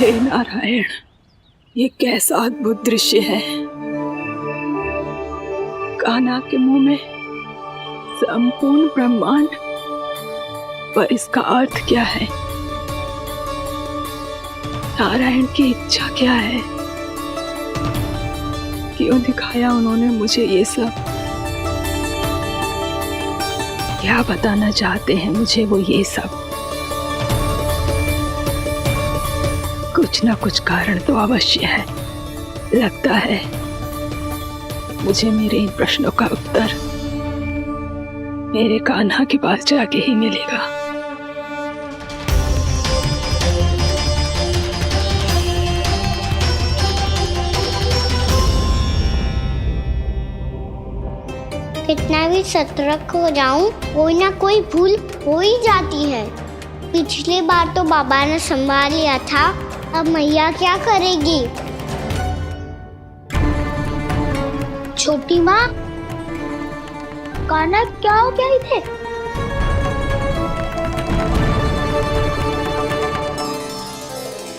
हे नारायण, ये कैसा अद्भुत दृश्य है। कान्हा के मुंह में संपूर्ण ब्रह्मांड, पर इसका अर्थ क्या है? नारायण की इच्छा क्या है? क्यों दिखाया उन्होंने मुझे ये सब? क्या बताना चाहते हैं मुझे वो ये सब? कुछ ना कुछ कारण तो अवश्य है। लगता है मुझे मेरे इन प्रश्नों का उत्तर मेरे कान्हा के पास जाके ही मिलेगा। कितना भी सतर्क हो जाऊं, कोई ना कोई भूल हो ही जाती है। पिछली बार तो बाबा ने संभाल लिया था, अब मैया क्या करेगी? छोटी माँ, कान्हा क्या हो गया इधर?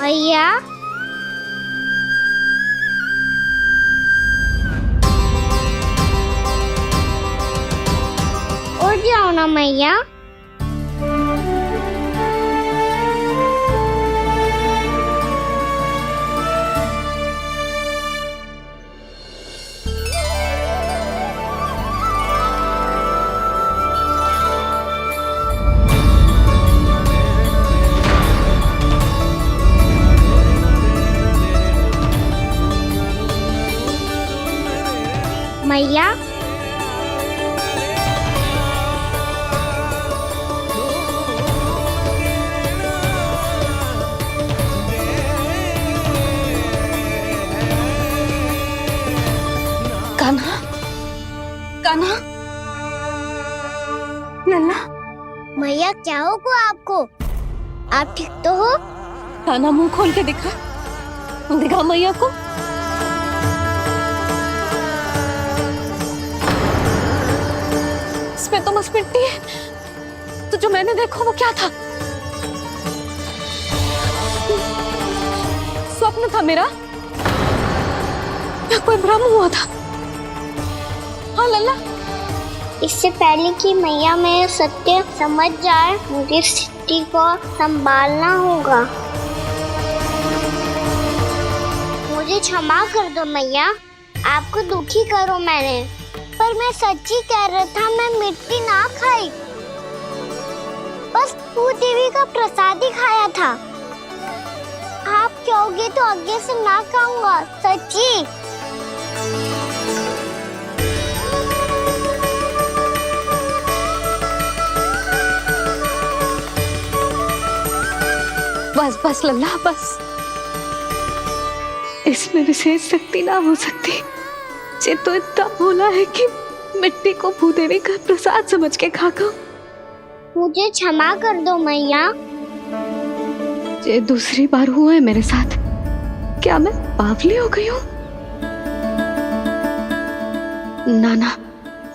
मैया, उठ जाओ ना मैया। मैया, कान्हा, कान्हा, लल्ला। मैया क्या होगा आपको? आप ठीक तो हो? कान्हा मुंह खोल के दिखा, दिखा मैया को। इसमें तो बस मिट्टी है, तो जो मैंने देखा वो क्या था? स्वप्न था मेरा या कोई भ्रम हुआ था? हाँ लल्ला, इससे पहले कि मैया मेरे सत्य समझ जाए, मुझे स्थिति को संभालना होगा। मुझे क्षमा कर दो मैया, आपको दुखी करो मैंने, पर मैं सच्ची कह रहा था, मैं मिट्टी ना खाई, बस तू देवी का प्रसाद ही खाया था। आप कहोगे तो आगे से ना खाऊंगा, सच्ची। बस बस लल्ला, बस। इसमें विशेष शक्ति ना हो सकती। ये तो इतना भोला है कि मिट्टी को भूदेवी का प्रसाद समझ के खागा। मुझे क्षमा कर दो मैया। ये दूसरी बार हुआ है मेरे साथ। क्या मैं बावली हो गई हूँ? ना ना,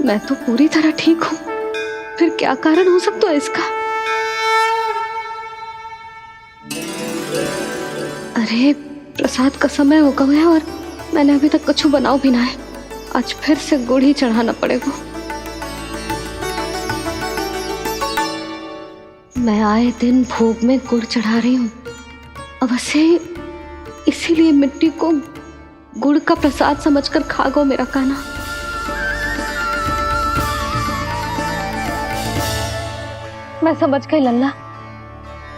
मैं तो पूरी तरह ठीक हूँ। फिर क्या कारण हो सकता है इसका? अरे प्रसाद का समय हो गया है और मैंने अभी तक कुछ बनाओ भी ना है। आज फिर से गुड़ ही चढ़ाना पड़ेगा। मैं आए दिन भोग में गुड़ चढ़ा रही हूँ, अवश्य इसीलिए मिट्टी को गुड़ का प्रसाद समझकर खागो मेरा कान्हा। मैं समझ गई लल्ला,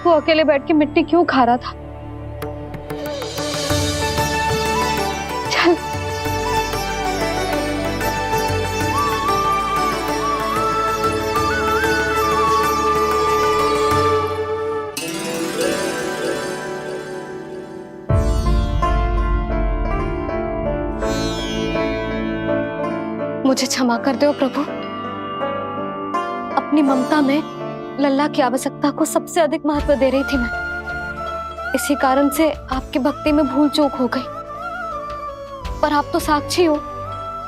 वो अकेले बैठ के मिट्टी क्यों खा रहा था। चल मुझे क्षमा कर दो प्रभु। अपनी ममता में लल्ला की आवश्यकता को सबसे अधिक महत्व दे रही थी मैं। इसी कारण से आपकी भक्ति में भूल चूक हो गई। पर आप तो साक्षी हो,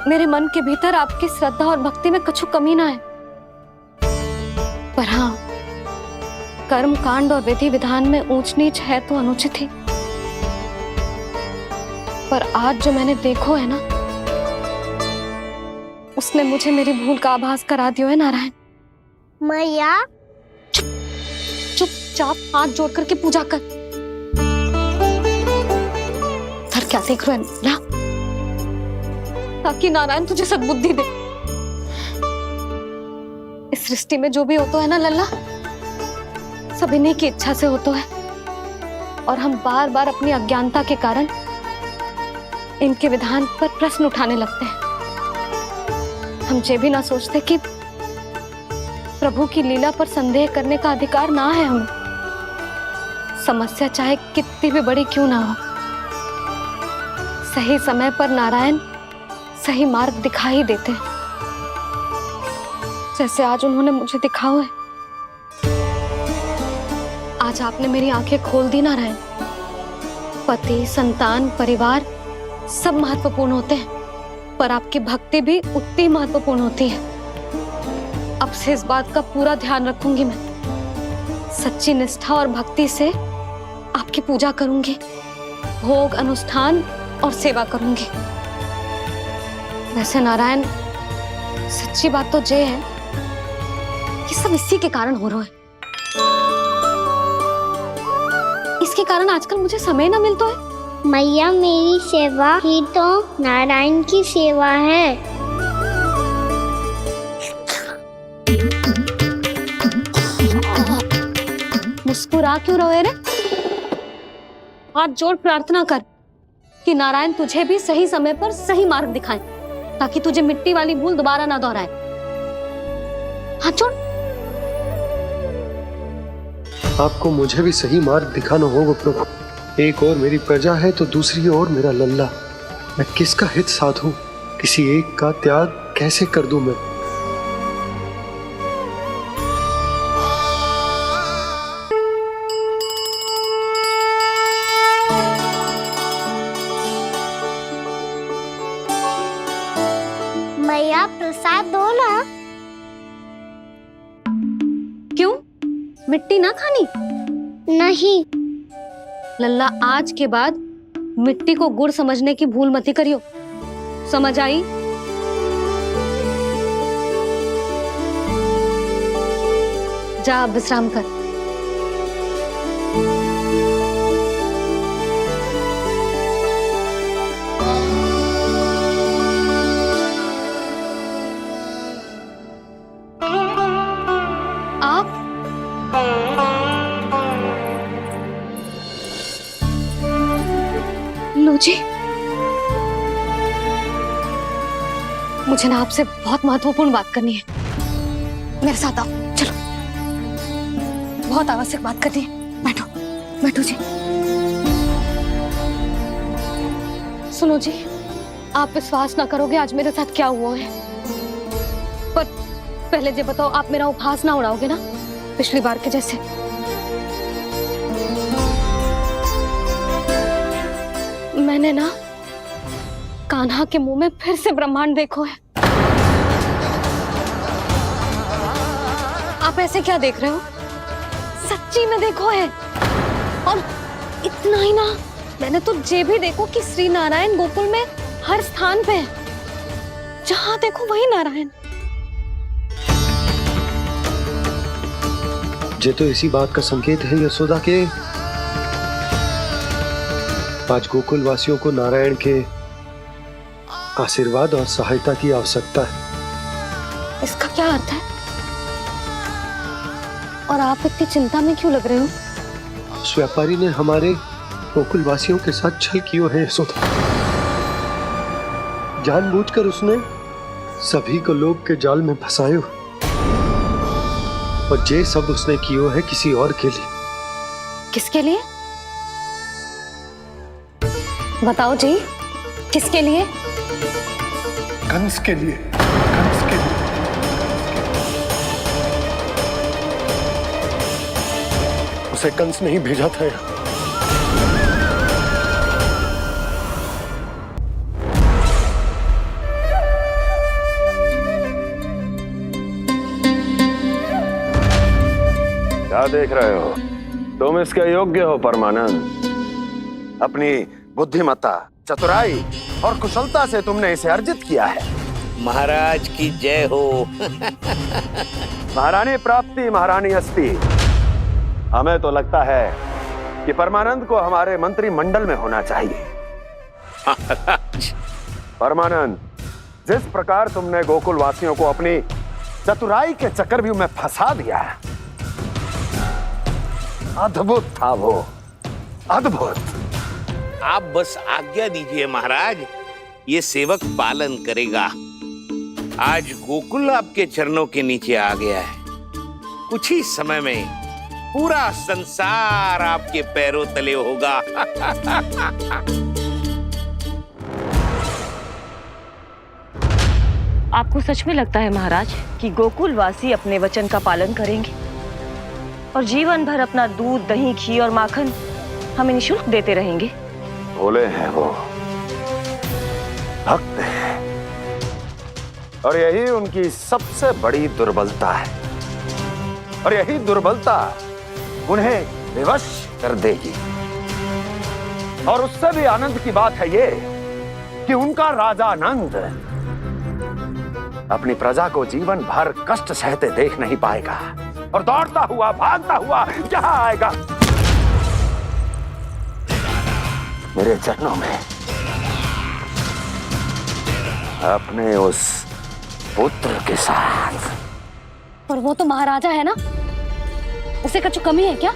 मेरे मन के भीतर आपकी श्रद्धा और भक्ति में कछु कमी ना है। पर हाँ, कर्म कांड और विधि विधान में ऊंच नीच है तो अनुचित ही। पर आज जो मैंने देखो है ना, उसने मुझे मेरी भूल का आभास करा दियो है नारायण। मैया चुपचाप हाथ जोड़ करके पूजा कर। सर क्या देख रहे हैं ना, ताकि नारायण तुझे सद्बुद्धि दे। इस सृष्टि में जो भी होता है ना लल्ला, सब इन्हीं की इच्छा से होता है, और हम बार बार अपनी अज्ञानता के कारण इनके विधान पर प्रश्न उठाने लगते हैं। हम ये भी ना सोचते कि प्रभु की लीला पर संदेह करने का अधिकार ना है हमें। समस्या चाहे कितनी भी बड़ी क्यों ना हो, सही समय पर नारायण सही मार्ग दिखा ही देते हैं, जैसे आज उन्होंने मुझे दिखाओ है। आज आपने मेरी आंखें खोल दी नारायण। पति, संतान, परिवार सब महत्वपूर्ण होते हैं, पर आपकी भक्ति भी उतनी महत्वपूर्ण होती है। अब से इस बात का पूरा ध्यान रखूंगी मैं। सच्ची निष्ठा और भक्ति से आपकी पूजा करूंगी, भोग, अनुष्ठान और सेवा करूंगी। वैसे नारायण, सच्ची बात तो ये है कि सब इसी के कारण हो रहा है। इसके कारण आजकल मुझे समय ना मिलता है। मैया, मेरी सेवा ही तो नारायण की सेवा है। मुस्कुरा क्यों रहे रे? हाथ जोड़ प्रार्थना कर कि नारायण तुझे भी सही समय पर सही मार्ग दिखाएं, ताकि तुझे मिट्टी वाली भूल दोबारा ना दोहराए। हाथ जोड़। आपको मुझे भी सही मार्ग दिखाना होगा प्रभु। एक और मेरी प्रजा है तो दूसरी ओर मेरा लल्ला। मैं किसका हित साधूं? किसी एक का त्याग कैसे कर दूं मैं? मैया, प्रसाद दो ना। क्यों? मिट्टी ना खानी? नहीं। लल्ला, आज के बाद मिट्टी को गुड़ समझने की भूल मत करियो। समझ आई? जा अब विश्राम कर। आप लो जी, मुझे ना आपसे बहुत महत्वपूर्ण बात करनी है। मेरे साथ आओ, चलो। बहुत आवश्यक बात करनी है। बैठो, बैठो जी। सुनो जी, आप विश्वास ना करोगे आज मेरे साथ क्या हुआ है। पर पहले ये बताओ, आप मेरा उपहास ना उड़ाओगे ना, पिछली बार के जैसे? मैंने ना कान्हा के मुंह में फिर से ब्रह्मांड देखो है। आप ऐसे क्या देख रहे हो? सच्ची में देखो है। और इतना ही ना, मैंने तो ये भी देखो कि श्री नारायण गोकुल में हर स्थान पे है। जहां देखो वही नारायण। ये तो इसी बात का संकेत है यशोदा के आज गोकुल वासियों को नारायण के आशीर्वाद और सहायता की आवश्यकता है। इसका क्या अर्थ है? और आप इतनी चिंता में क्यों लग रहे हो? उस व्यापारी ने हमारे गोकुल वासियों के साथ छल किया है यशोदा। जानबूझकर उसने सभी को लोभ के जाल में फंसायो, और ये सब उसने किया है किसी और के लिए। किसके लिए? बताओ जी, किसके लिए? कंस के लिए। कंस के लिए। उसे कंस नहीं भेजा था यहाँ। क्या देख रहे हो? तुम इसके योग्य हो परमानंद। अपनी बुद्धिमत्ता, चतुराई और कुशलता से तुमने इसे अर्जित किया है। महाराज की जय हो। महारानी प्राप्ति महारानी अस्ति। हमें तो लगता है कि परमानंद को हमारे मंत्रिमंडल में होना चाहिए। परमानंद, जिस प्रकार तुमने गोकुल वासियों को अपनी चतुराई के चक्रव्यूह में फंसा दिया है, अद्भुत था वो, अद्भुत। आप बस आज्ञा दीजिए महाराज, ये सेवक पालन करेगा। आज गोकुल आपके चरणों के नीचे आ गया है। कुछ ही समय में पूरा संसार आपके पैरों तले होगा। आपको सच में लगता है महाराज कि गोकुल वासी अपने वचन का पालन करेंगे और जीवन भर अपना दूध, दही, घी और माखन हमें निःशुल्क देते रहेंगे? भोले हैं वो, भक्त हैं, और यही उनकी सबसे बड़ी दुर्बलता है। और यही दुर्बलता उन्हें विवश कर देगी। और उससे भी आनंद की बात है ये कि उनका राजा नंद अपनी प्रजा को जीवन भर कष्ट सहते देख नहीं पाएगा और दौड़ता हुआ, भागता हुआ यहाँ आएगा मेरे चरणों में, अपने उस पुत्र के साथ। पर वो तो महाराजा है ना, उसे कुछ कमी है क्या?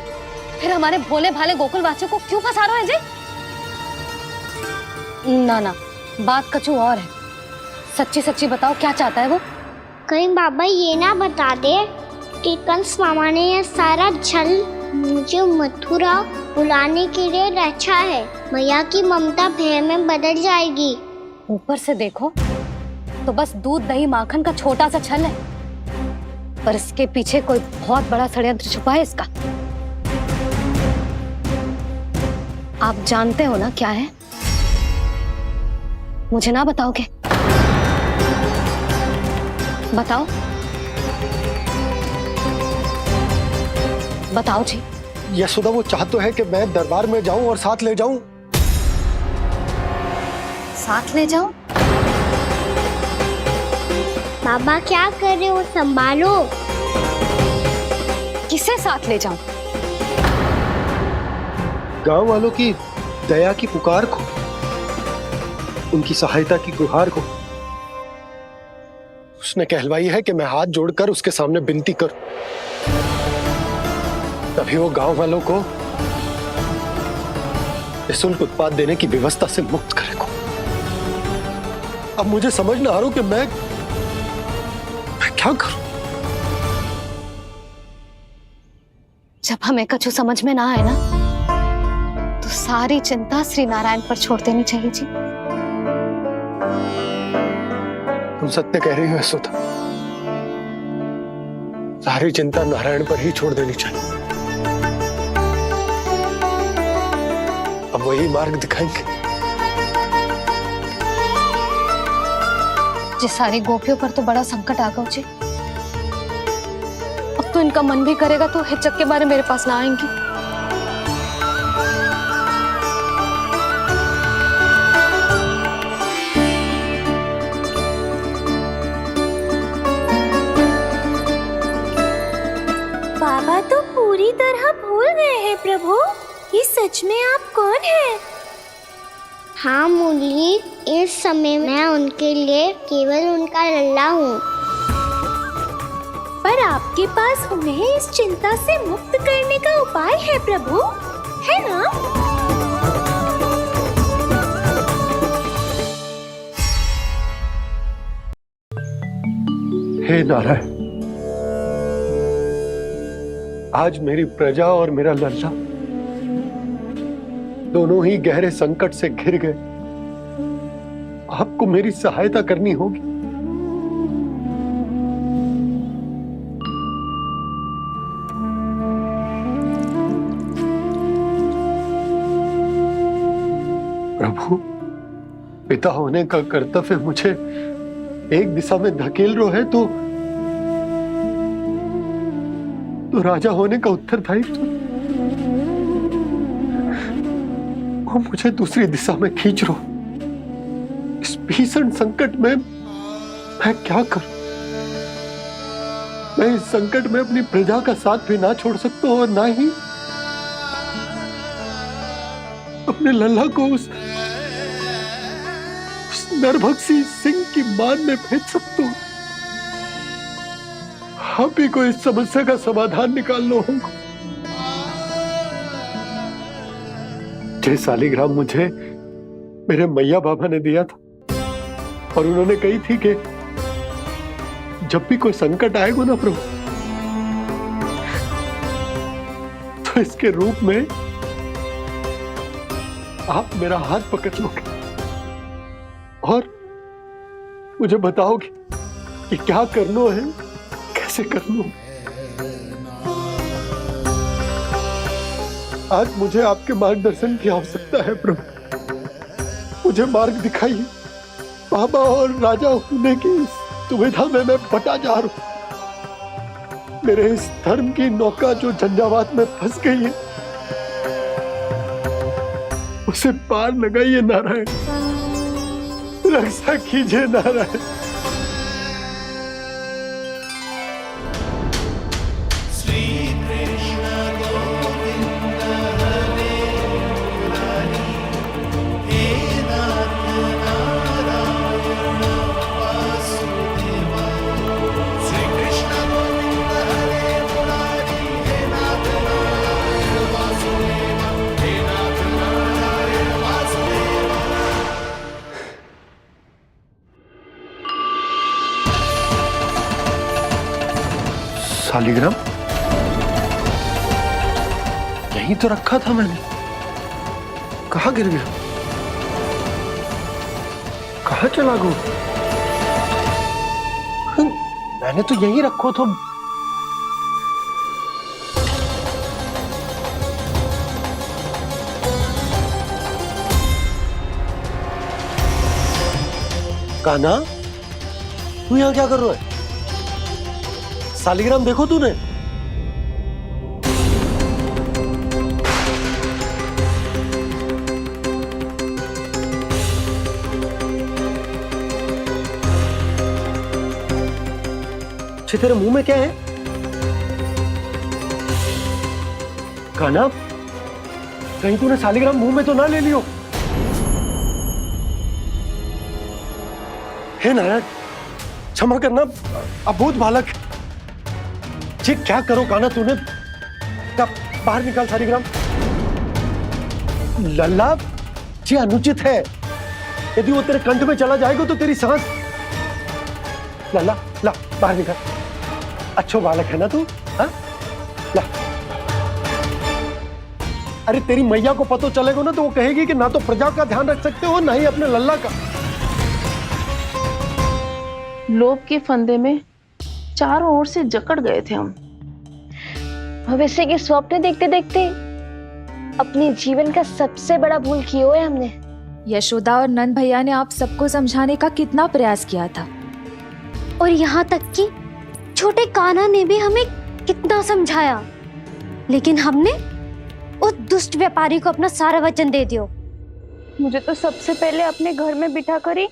फिर हमारे भोले भाले गोकुल वासियों को क्यों फंसा रहे हैं जी? ना ना, बात कछु और है। सच्ची सच्ची बताओ, क्या चाहता है वो? कहीं बाबा ये ना बता दे कि कंस मामा ने यह सारा छल मुझे मथुरा बुलाने के लिए रचा है। मैया की ममता भय में बदल जाएगी। ऊपर से देखो तो बस दूध, दही, माखन का छोटा सा छल है, पर इसके पीछे कोई बहुत बड़ा षड्यंत्र छुपा है इसका। आप जानते हो ना क्या है? मुझे ना बताओगे? बताओ बताओ जी। यशोदा, वो चाह तो है कि मैं दरबार में जाऊं और साथ ले जाऊं। साथ ले जाऊं? बाबा क्या कर रहे हो, संभालो। किसे साथ ले जाऊं? गांव वालों की दया की पुकार को, उनकी सहायता की गुहार को। उसने कहलवाई है कि मैं हाथ जोड़कर उसके सामने विनती करूं, तभी वो गांव वालों को निःशुल्क उत्पाद देने की व्यवस्था से मुक्त करेगा। अब मुझे समझ ना आ रहा कि मैं क्या करूं। जब हमें कछु समझ में ना आए ना, तो सारी चिंता श्री नारायण पर छोड़ देनी चाहिए जी। तुम सत्य कह रही हो यशोदा, सारी चिंता नारायण पर ही छोड़ देनी चाहिए। अब वही मार्ग दिखाएंगे। जी, सारी गोपियों पर तो बड़ा संकट आ गया जी। अब तो इनका मन भी करेगा तो हिचक के बारे मेरे पास ना आएंगी। बाबा तो पूरी तरह भूल गए हैं प्रभु, ये सच में आप कौन हैं? हाँ मुरली, इस समय मैं उनके लिए केवल उनका लल्ला हूँ। पर आपके पास उन्हें इस चिंता से मुक्त करने का उपाय है प्रभु, है ना? हे नारायण, आज मेरी प्रजा और मेरा लल्ला दोनों ही गहरे संकट से घिर गए। आपको मेरी सहायता करनी होगी। प्रभु, पिता होने का कर्तव्य मुझे एक दिशा में धकेल रहा है तो राजा होने का उत्तरदायित्व वो मुझे दूसरी दिशा में खींच रहा। भीषण संकट में मैं क्या करूं? मैं इस संकट में अपनी प्रजा का साथ भी ना छोड़ सकता हूं और ना ही अपने लल्ला को उस नरभक्षी सिंह की मान में भेज सकता हूं। आप ही को इस समस्या का समाधान निकालना होगा। जय शालिग्राम मुझे मेरे मैया बाबा ने दिया था और उन्होंने कही थी कि जब भी कोई संकट आएगा ना प्रभु, तो इसके रूप में आप मेरा हाथ पकड़ लोगे और मुझे बताओगे कि क्या करना है, कैसे करना है। आज मुझे आपके मार्गदर्शन की आवश्यकता है प्रभु। मुझे मार्ग दिखाइए। बाबा और राजा होने की इस दुविधा में मैं बटा जा रहा हूं। मेरे इस धर्म की नौका जो झंझावात में फंस गई है, उसे पार लगाइए नारायण, रक्षा कीजिए नारायण। शालिग्राम यहीं तो रखा था मैंने, कहाँ गिर गया? कहाँ चला गया? मैंने तो यहीं रखो था। कान्हा, तू यहाँ क्या कर रहा है? शालिग्राम देखो तूने? तेरे मुंह में क्या है? कान्हा, कहीं तूने शालिग्राम मुंह में तो ना ले लियो? हे नारायण, क्षमा करना, अबोध बालक। जी क्या करो कान्हा तूने? क्या बाहर निकाल शालिग्राम। लल्ला, जी अनुचित है। यदि वो तेरे कंठ में चला जाएगा तो तेरी सांस। लल्ला, ला बाहर निकाल। अच्छो बालक है ना तू? हाँ? ला। अरे तेरी मैया को पता चलेगा ना तो वो कहेगी कि ना तो प्रजा का ध्यान रख सकते हो ना ही अपने लल्ला का। लोभ के फंदे में चारों ओर से जकड़ गए थे हम। भविष्य के स्वप्न देखते देखते अपने जीवन का सबसे बड़ा भूल किया है हमने। यशोदा और नंद भैया ने आप सबको समझाने का कितना प्रयास किया था, और यहाँ तक कि छोटे कान्हा ने भी हमें कितना समझाया, लेकिन हमने उस दुष्ट व्यापारी को अपना सारा वचन दे दिया। मुझे तो सबसे पहले अपने घर में बिठाकर ही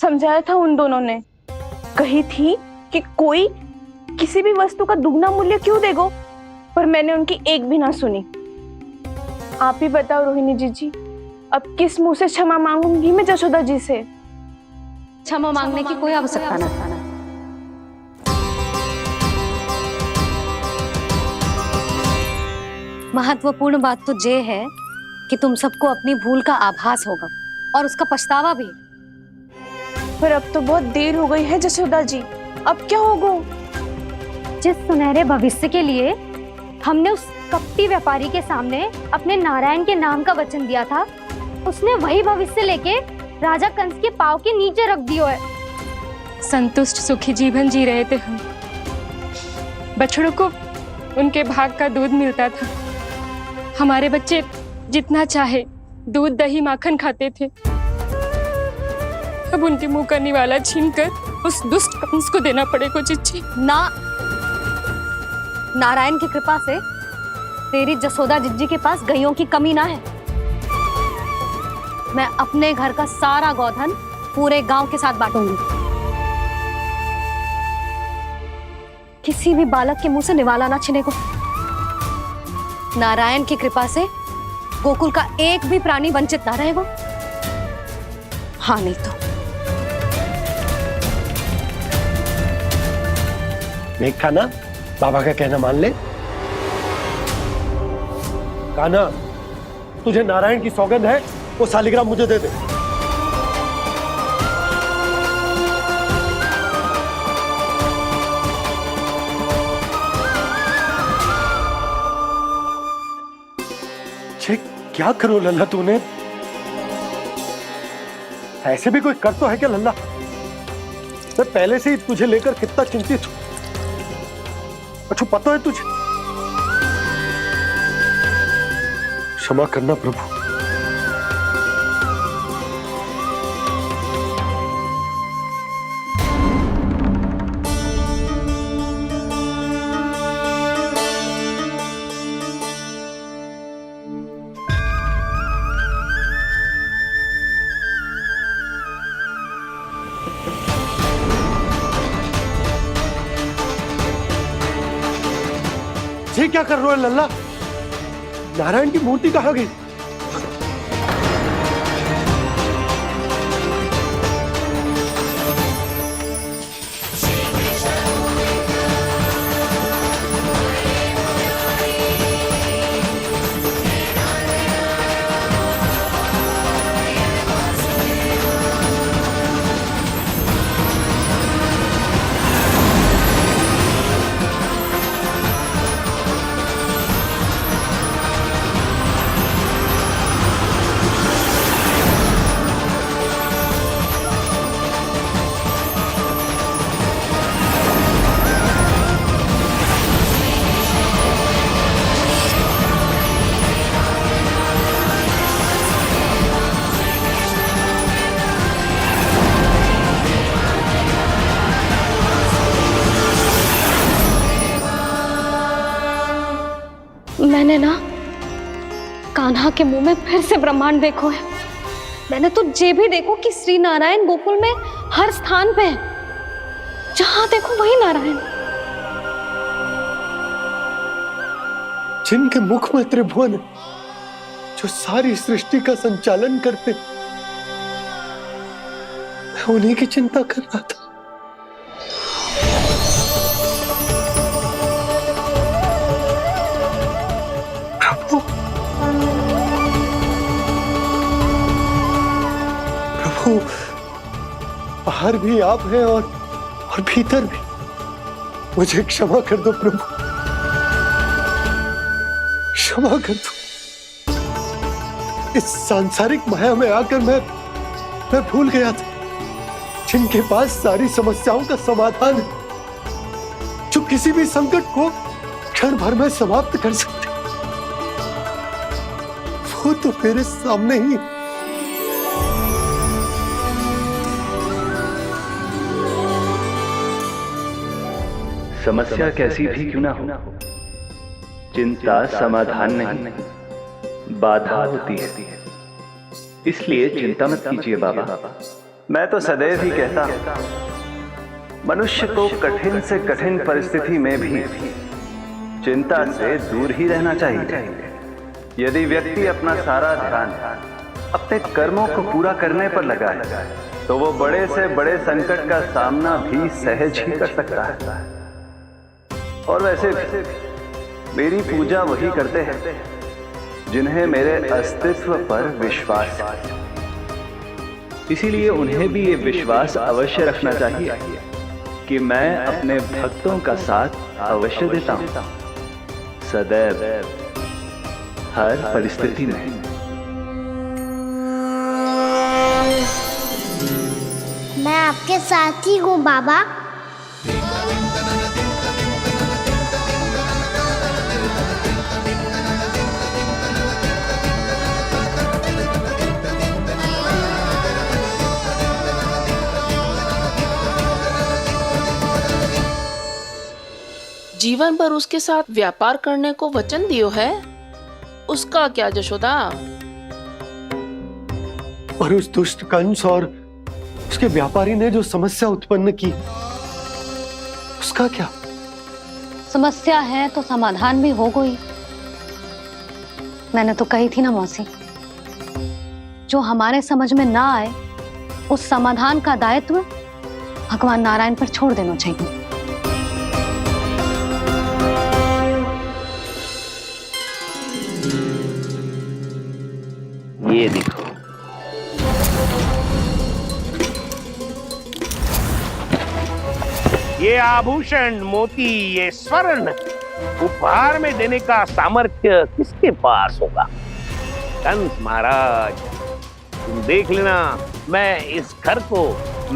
समझाया था उन दोनों ने। कही थी कि कोई किसी भी वस्तु का दुगना मूल्य क्यों देगो, पर मैंने उनकी एक भी ना सुनी। आप ही बताओ रोहिणी जी, अब किस मुंह से क्षमा मांगूंगी मैं जशोदा जी से? क्षमा मांगने की कोई आवश्यकता नहीं। महत्वपूर्ण बात तो ये है कि तुम सबको अपनी भूल का आभास होगा और उसका पछतावा भी। पर अब तो बहुत देर हो गई है जशोदा जी, अब क्या होगा? जिस सुनहरे भविष्य के लिए हमने उस कपटी व्यापारी के सामने अपने नारायण के नाम का वचन दिया था, उसने वही भविष्य लेके राजा कंस के पांव के नीचे रख दिया है। संतुष्ट सुखी जीवन जी रहे थे हम। बछड़ों को उनके भाग का दूध मिलता था। हमारे बच्चे जितना चाहे दूध दही माखन खाते थे। अब उनके मुंह का निवाला छीनकर उस दुष्ट कंस को देना पड़ेगा चिच्ची। ना, नारायण की कृपा से तेरी जसोदा जिज्जी के पास गैयों की कमी ना है। मैं अपने घर का सारा गोधन पूरे गांव के साथ बांटूंगी। किसी भी बालक के मुंह से निवाला ना छिने को। नारायण की कृपा से गोकुल का एक भी प्राणी वंचित ना रहेगा। हाँ नहीं तो देख कान्हा, बाबा का कहना मान ले। कान्हा, तुझे नारायण की सौगंध है, वो शालिग्राम मुझे दे दे। छे, क्या करो लल्ला तूने? ऐसे भी कोई कर तो है क्या लल्ला? मैं पहले से ही तुझे लेकर कितना चिंतित हूं। अच्छा पता है तुझे? क्षमा करना प्रभु। ये क्या कर रहे हो लल्ला? नारायण की मूर्ति कहाँ गई? मैंने ना कान्हा के मुंह में फिर से ब्रह्मांड देखो है। मैंने तो ये भी देखो कि श्री नारायण गोकुल में हर स्थान पे है। जहां देखो वही नारायण। जिनके मुख में त्रिभुवन है, जो सारी सृष्टि का संचालन करते, मैं उन्हीं की चिंता कर रहा था। प्रभु, बाहर भी आप हैं और भीतर भी। मुझे क्षमा कर दो प्रभु, क्षमा कर दो। इस सांसारिक माया में आकर मैं भूल गया था जिनके पास सारी समस्याओं का समाधान है, जो किसी भी संकट को क्षण भर में समाप्त कर सकते, वो तो मेरे सामने ही। समस्या कैसी भी क्यों ना हो, चिंता समाधान नहीं, बाधा होती है। इसलिए चिंता मत कीजिए बाबा। मैं तो सदैव ही कहता हूं, मनुष्य को कठिन से कठिन परिस्थिति में भी चिंता से दूर ही रहना चाहिए। यदि व्यक्ति अपना सारा ध्यान अपने कर्मों को पूरा करने पर लगाए, तो वो बड़े से बड़े संकट का सामना भी सहज ही कर सकता है। और वैसे मेरी पूजा वही करते हैं जिन्हें मेरे अस्तित्व पर विश्वास है। इसीलिए उन्हें भी ये विश्वास अवश्य रखना चाहिए कि मैं अपने भक्तों का साथ अवश्य देता हूं, सदैव, हर परिस्थिति में। मैं आपके साथ ही हूँ बाबा। जीवन भर उसके साथ व्यापार करने को वचन दियो है, उसका क्या जशोदा? और उस दुष्ट कंस और उसके व्यापारी ने जो समस्या उत्पन्न की उसका क्या? समस्या है तो समाधान भी हो गई। मैंने तो कही थी ना मौसी, जो हमारे समझ में ना आए उस समाधान का दायित्व भगवान नारायण पर छोड़ देना चाहिए। ये देखो, ये आभूषण, मोती, ये स्वर्ण उपहार में देने का सामर्थ्य किसके पास होगा? कंस महाराज, तुम देख लेना, मैं इस घर को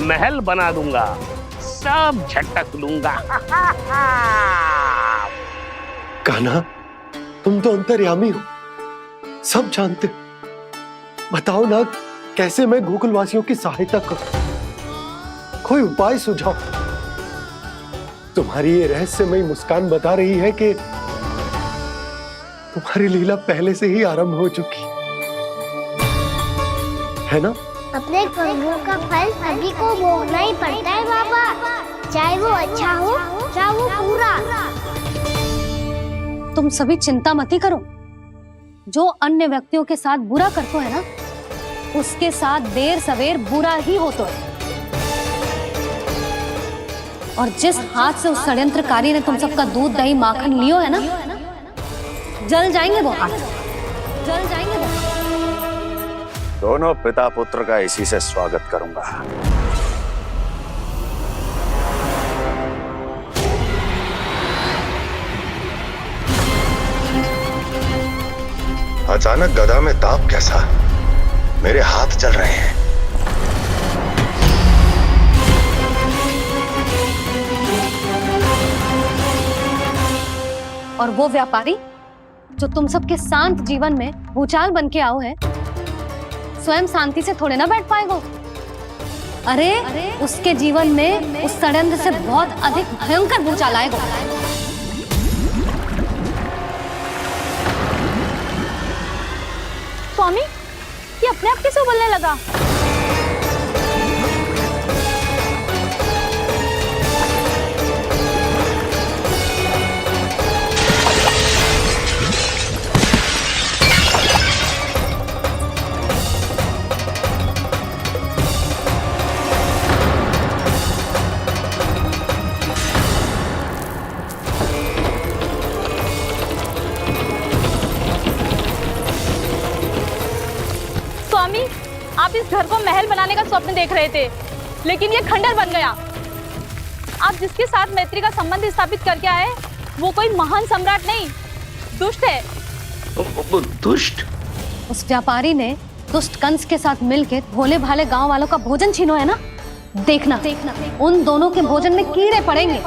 महल बना दूंगा, सब झटक लूंगा। कान्हा, तुम तो अंतर्यामी हो, सब जानते हो। बताओ ना, कैसे मैं गोकुलवासियों की सहायता करूं? कोई उपाय सुझाओ। तुम्हारी ये रहस्यमयी मुस्कान बता रही है कि तुम्हारी लीला पहले से ही आरंभ हो चुकी है ना? अपने कर्मों का फल सभी को भोगना ही पड़ता है बाबा, चाहे वो अच्छा हो चाहे वो बुरा। तुम सभी चिंता मत ही करो। जो अन्य व्यक्तियों के साथ बुरा करते है ना, उसके साथ देर सवेर बुरा ही होता है। और जिस हाथ से उस षड्यंत्रकारी ने तुम सबका दूध दही माखन लियो है ना, जल जाएंगे वो हाथ, जल जाएंगे वो। दोनों पिता पुत्र का इसी से स्वागत करूंगा। अचानक गदा में ताप कैसा? मेरे हाथ जल रहे हैं। और वो व्यापारी जो तुम सबके शांत जीवन में भूचाल बन के आओ है, स्वयं शांति से थोड़े ना बैठ पाएगा। अरे उसके जीवन में उस षड्यंत्र से बहुत अधिक भयंकर भूचाल आएगा। स्वामी, ये अपने आप कैसे बोलने लगा? स्वामी, आप इस घर को महल बनाने का स्वप्न देख रहे थे, लेकिन ये खंडर बन गया। आप जिसके साथ मैत्री का संबंध स्थापित करके आए, वो कोई महान सम्राट नहीं, दुष्ट है। दुष्ट? उस व्यापारी ने दुष्ट कंस के साथ मिलकर भोले भाले गांव वालों का भोजन छीनो है ना। देखना उन दोनों के भोजन में कीड़े पड़ेंगे।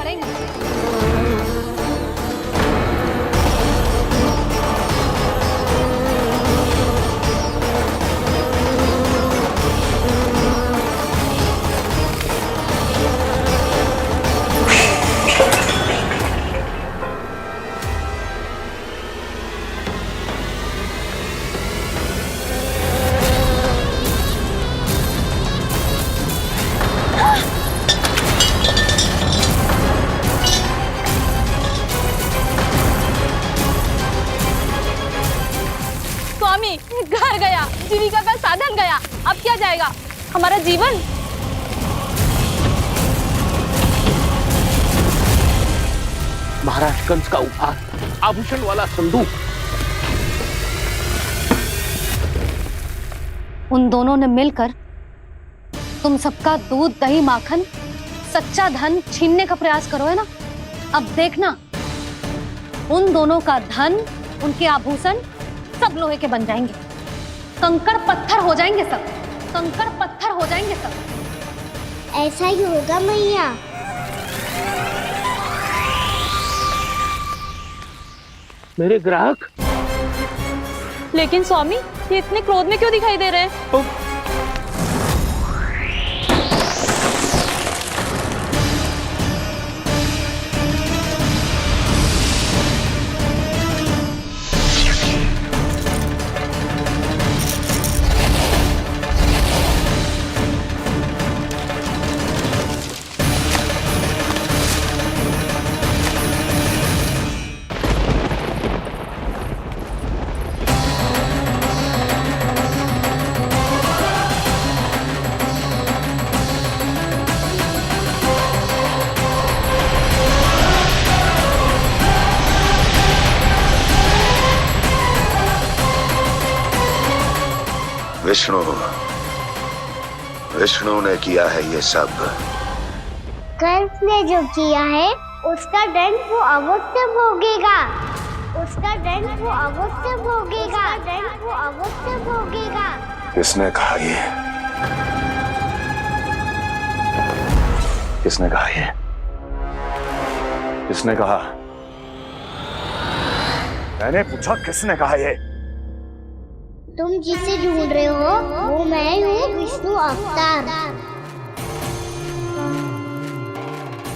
घर गया, जीविका का साधन गया, अब क्या जाएगा हमारा जीवन? महाराज कंस का उपहार, आभूषण वाला संदूक। उन दोनों ने मिलकर तुम सबका दूध दही माखन सच्चा धन छीनने का प्रयास करो है ना। अब देखना उन दोनों का धन, उनके आभूषण सब लोहे के बन जाएंगे, कंकड़ पत्थर हो जाएंगे सब, कंकड़ पत्थर हो जाएंगे सब। ऐसा ही होगा मैया। मेरे ग्राहक? लेकिन स्वामी, ये इतने क्रोध में क्यों दिखाई दे रहे हैं? विष्णु, विष्णु ने किया है ये सब। कंस ने जो किया है उसका दंड वो अवश्य भोगेगा, उसका दंड वो अवश्य भोगेगा, दंड वो अवश्य भोगेगा। किसने कहा ये? किसने कहा ये? किसने कहा? मैंने पूछा किसने कहा ये? तुम जिसे ढूंढ रहे हो वो मैं हूँ, विष्णु अवतार।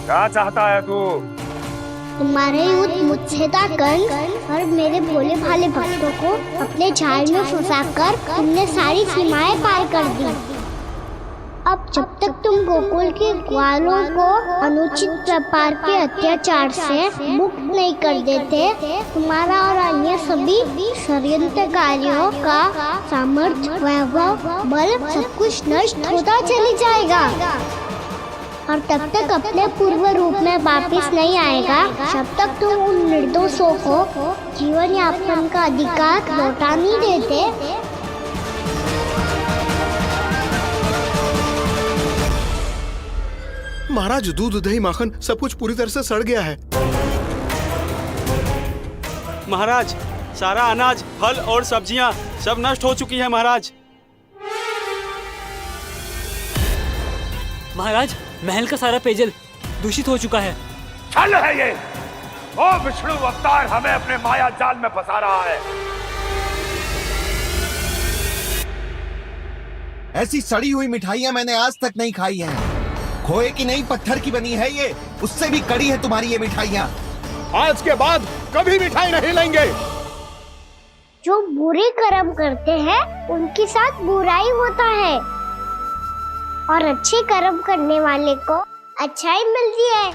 क्या चाहता है तू? तुम्हारे युद्ध मुझसे था कंस, और मेरे भोले भाले भक्तों को अपने जाल में फंसाकर तुमने सारी सीमाएं पार कर दी। अब जब तक तुम गोकुल के ग्वालों को अनुचित प्रकार के अत्याचार से मुक्त नहीं कर देते, तुम्हारा और अन्य सभी षड्यंत्रकारियों का सामर्थ्य, वैभव, बल सब कुछ नष्ट होता चली जाएगा, और तब तक अपने पूर्व रूप में वापस नहीं आएगा जब तक तुम उन निर्दोषों को जीवन यापन का अधिकार लौटा नहीं देते। महाराज, दूध दही माखन सब कुछ पूरी तरह से सड़ गया है। महाराज, सारा अनाज, फल और सब्जियां सब नष्ट हो चुकी है महाराज। महाराज, महल का सारा पेयजल दूषित हो चुका है। छल है ये। ओ विष्णु अवतार हमें अपने माया जाल में फंसा रहा है। ऐसी सड़ी हुई मिठाइयां मैंने आज तक नहीं खाई हैं। खोए की नहीं, पत्थर की बनी है ये, उससे भी कड़ी है तुम्हारी ये मिठाइयां। आज के बाद कभी मिठाई नहीं लेंगे। जो बुरे कर्म करते हैं उनके साथ बुराई होता है, और अच्छे कर्म करने वाले को अच्छाई मिलती है।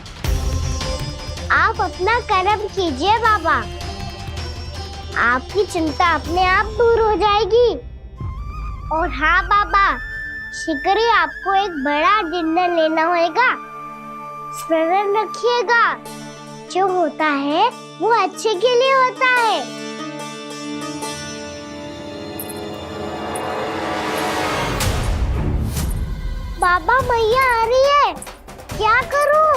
आप अपना कर्म कीजिए बाबा, आपकी चिंता अपने आप दूर हो जाएगी। और हाँ बाबा, शीघ्र ही आपको एक बड़ा डिनर लेना होगा। स्मरण रखिएगा, जो होता है वो अच्छे के लिए होता है। बाबा, मैया आ रही है, क्या करूं?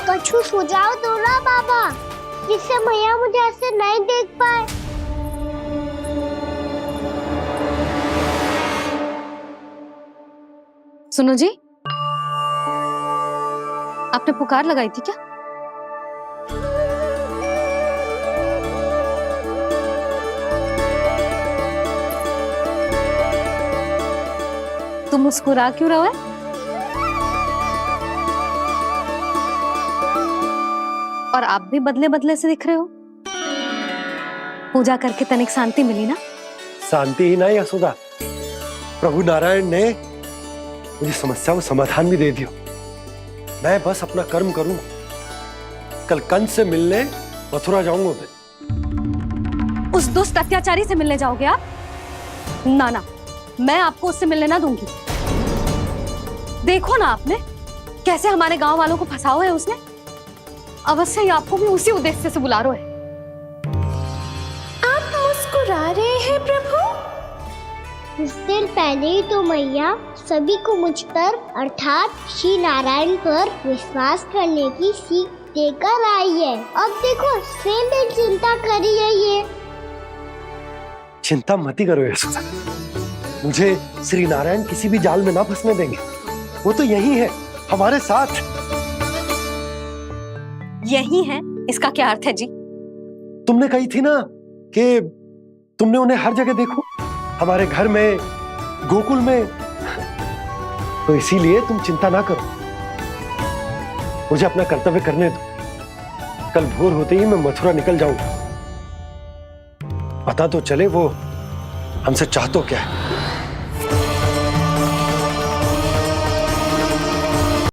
कछु सुझाव दो ना बाबा, जिससे मैया मुझे ऐसे नहीं देख पाए। सुनो जी, आपने पुकार लगाई थी क्या? तुम मुस्कुरा क्यों रहे हो? और आप भी बदले बदले से दिख रहे हो। पूजा करके तनिक शांति मिली ना? शांति ही नहीं यशोदा, प्रभु नारायण ने मुझे समस्या को समाधान भी दे दिया। मैं बस अपना कर्म करूं। कल कंस से मिलने मथुरा जाऊंगा मैं। उस दुष्ट अत्याचारी से मिलने जाओगे आप? ना ना, मैं आपको उससे मिलने ना दूंगी। देखो ना आपने कैसे हमारे गांव वालों को फंसाओ है उसने। अवश्य ही आपको भी उसी उद्देश्य से बुला रहे हैं। आप मुस्कुरा रहे हैं प्रभु? कुछ देर पहले ही तो मैया सभी को मुझ पर अर्थात श्री नारायण पर विश्वास करने की सीख देकर आई है। अब देखो स्वयं भी चिंता करी है ये। चिंता मत ही करो यशोदा, मुझे श्री नारायण किसी भी जाल में ना फंसने देंगे। वो तो यही है हमारे साथ। यही है, इसका क्या अर्थ है जी? तुमने कही थी ना कि तुमने उन्हें हर जगह देखो, हमारे घर में, गोकुल में। तो इसीलिए तुम चिंता ना करो, मुझे अपना कर्तव्य करने दो। कल भोर होते ही मैं मथुरा निकल जाऊंगा। पता तो चले वो हमसे चाहतो क्या है।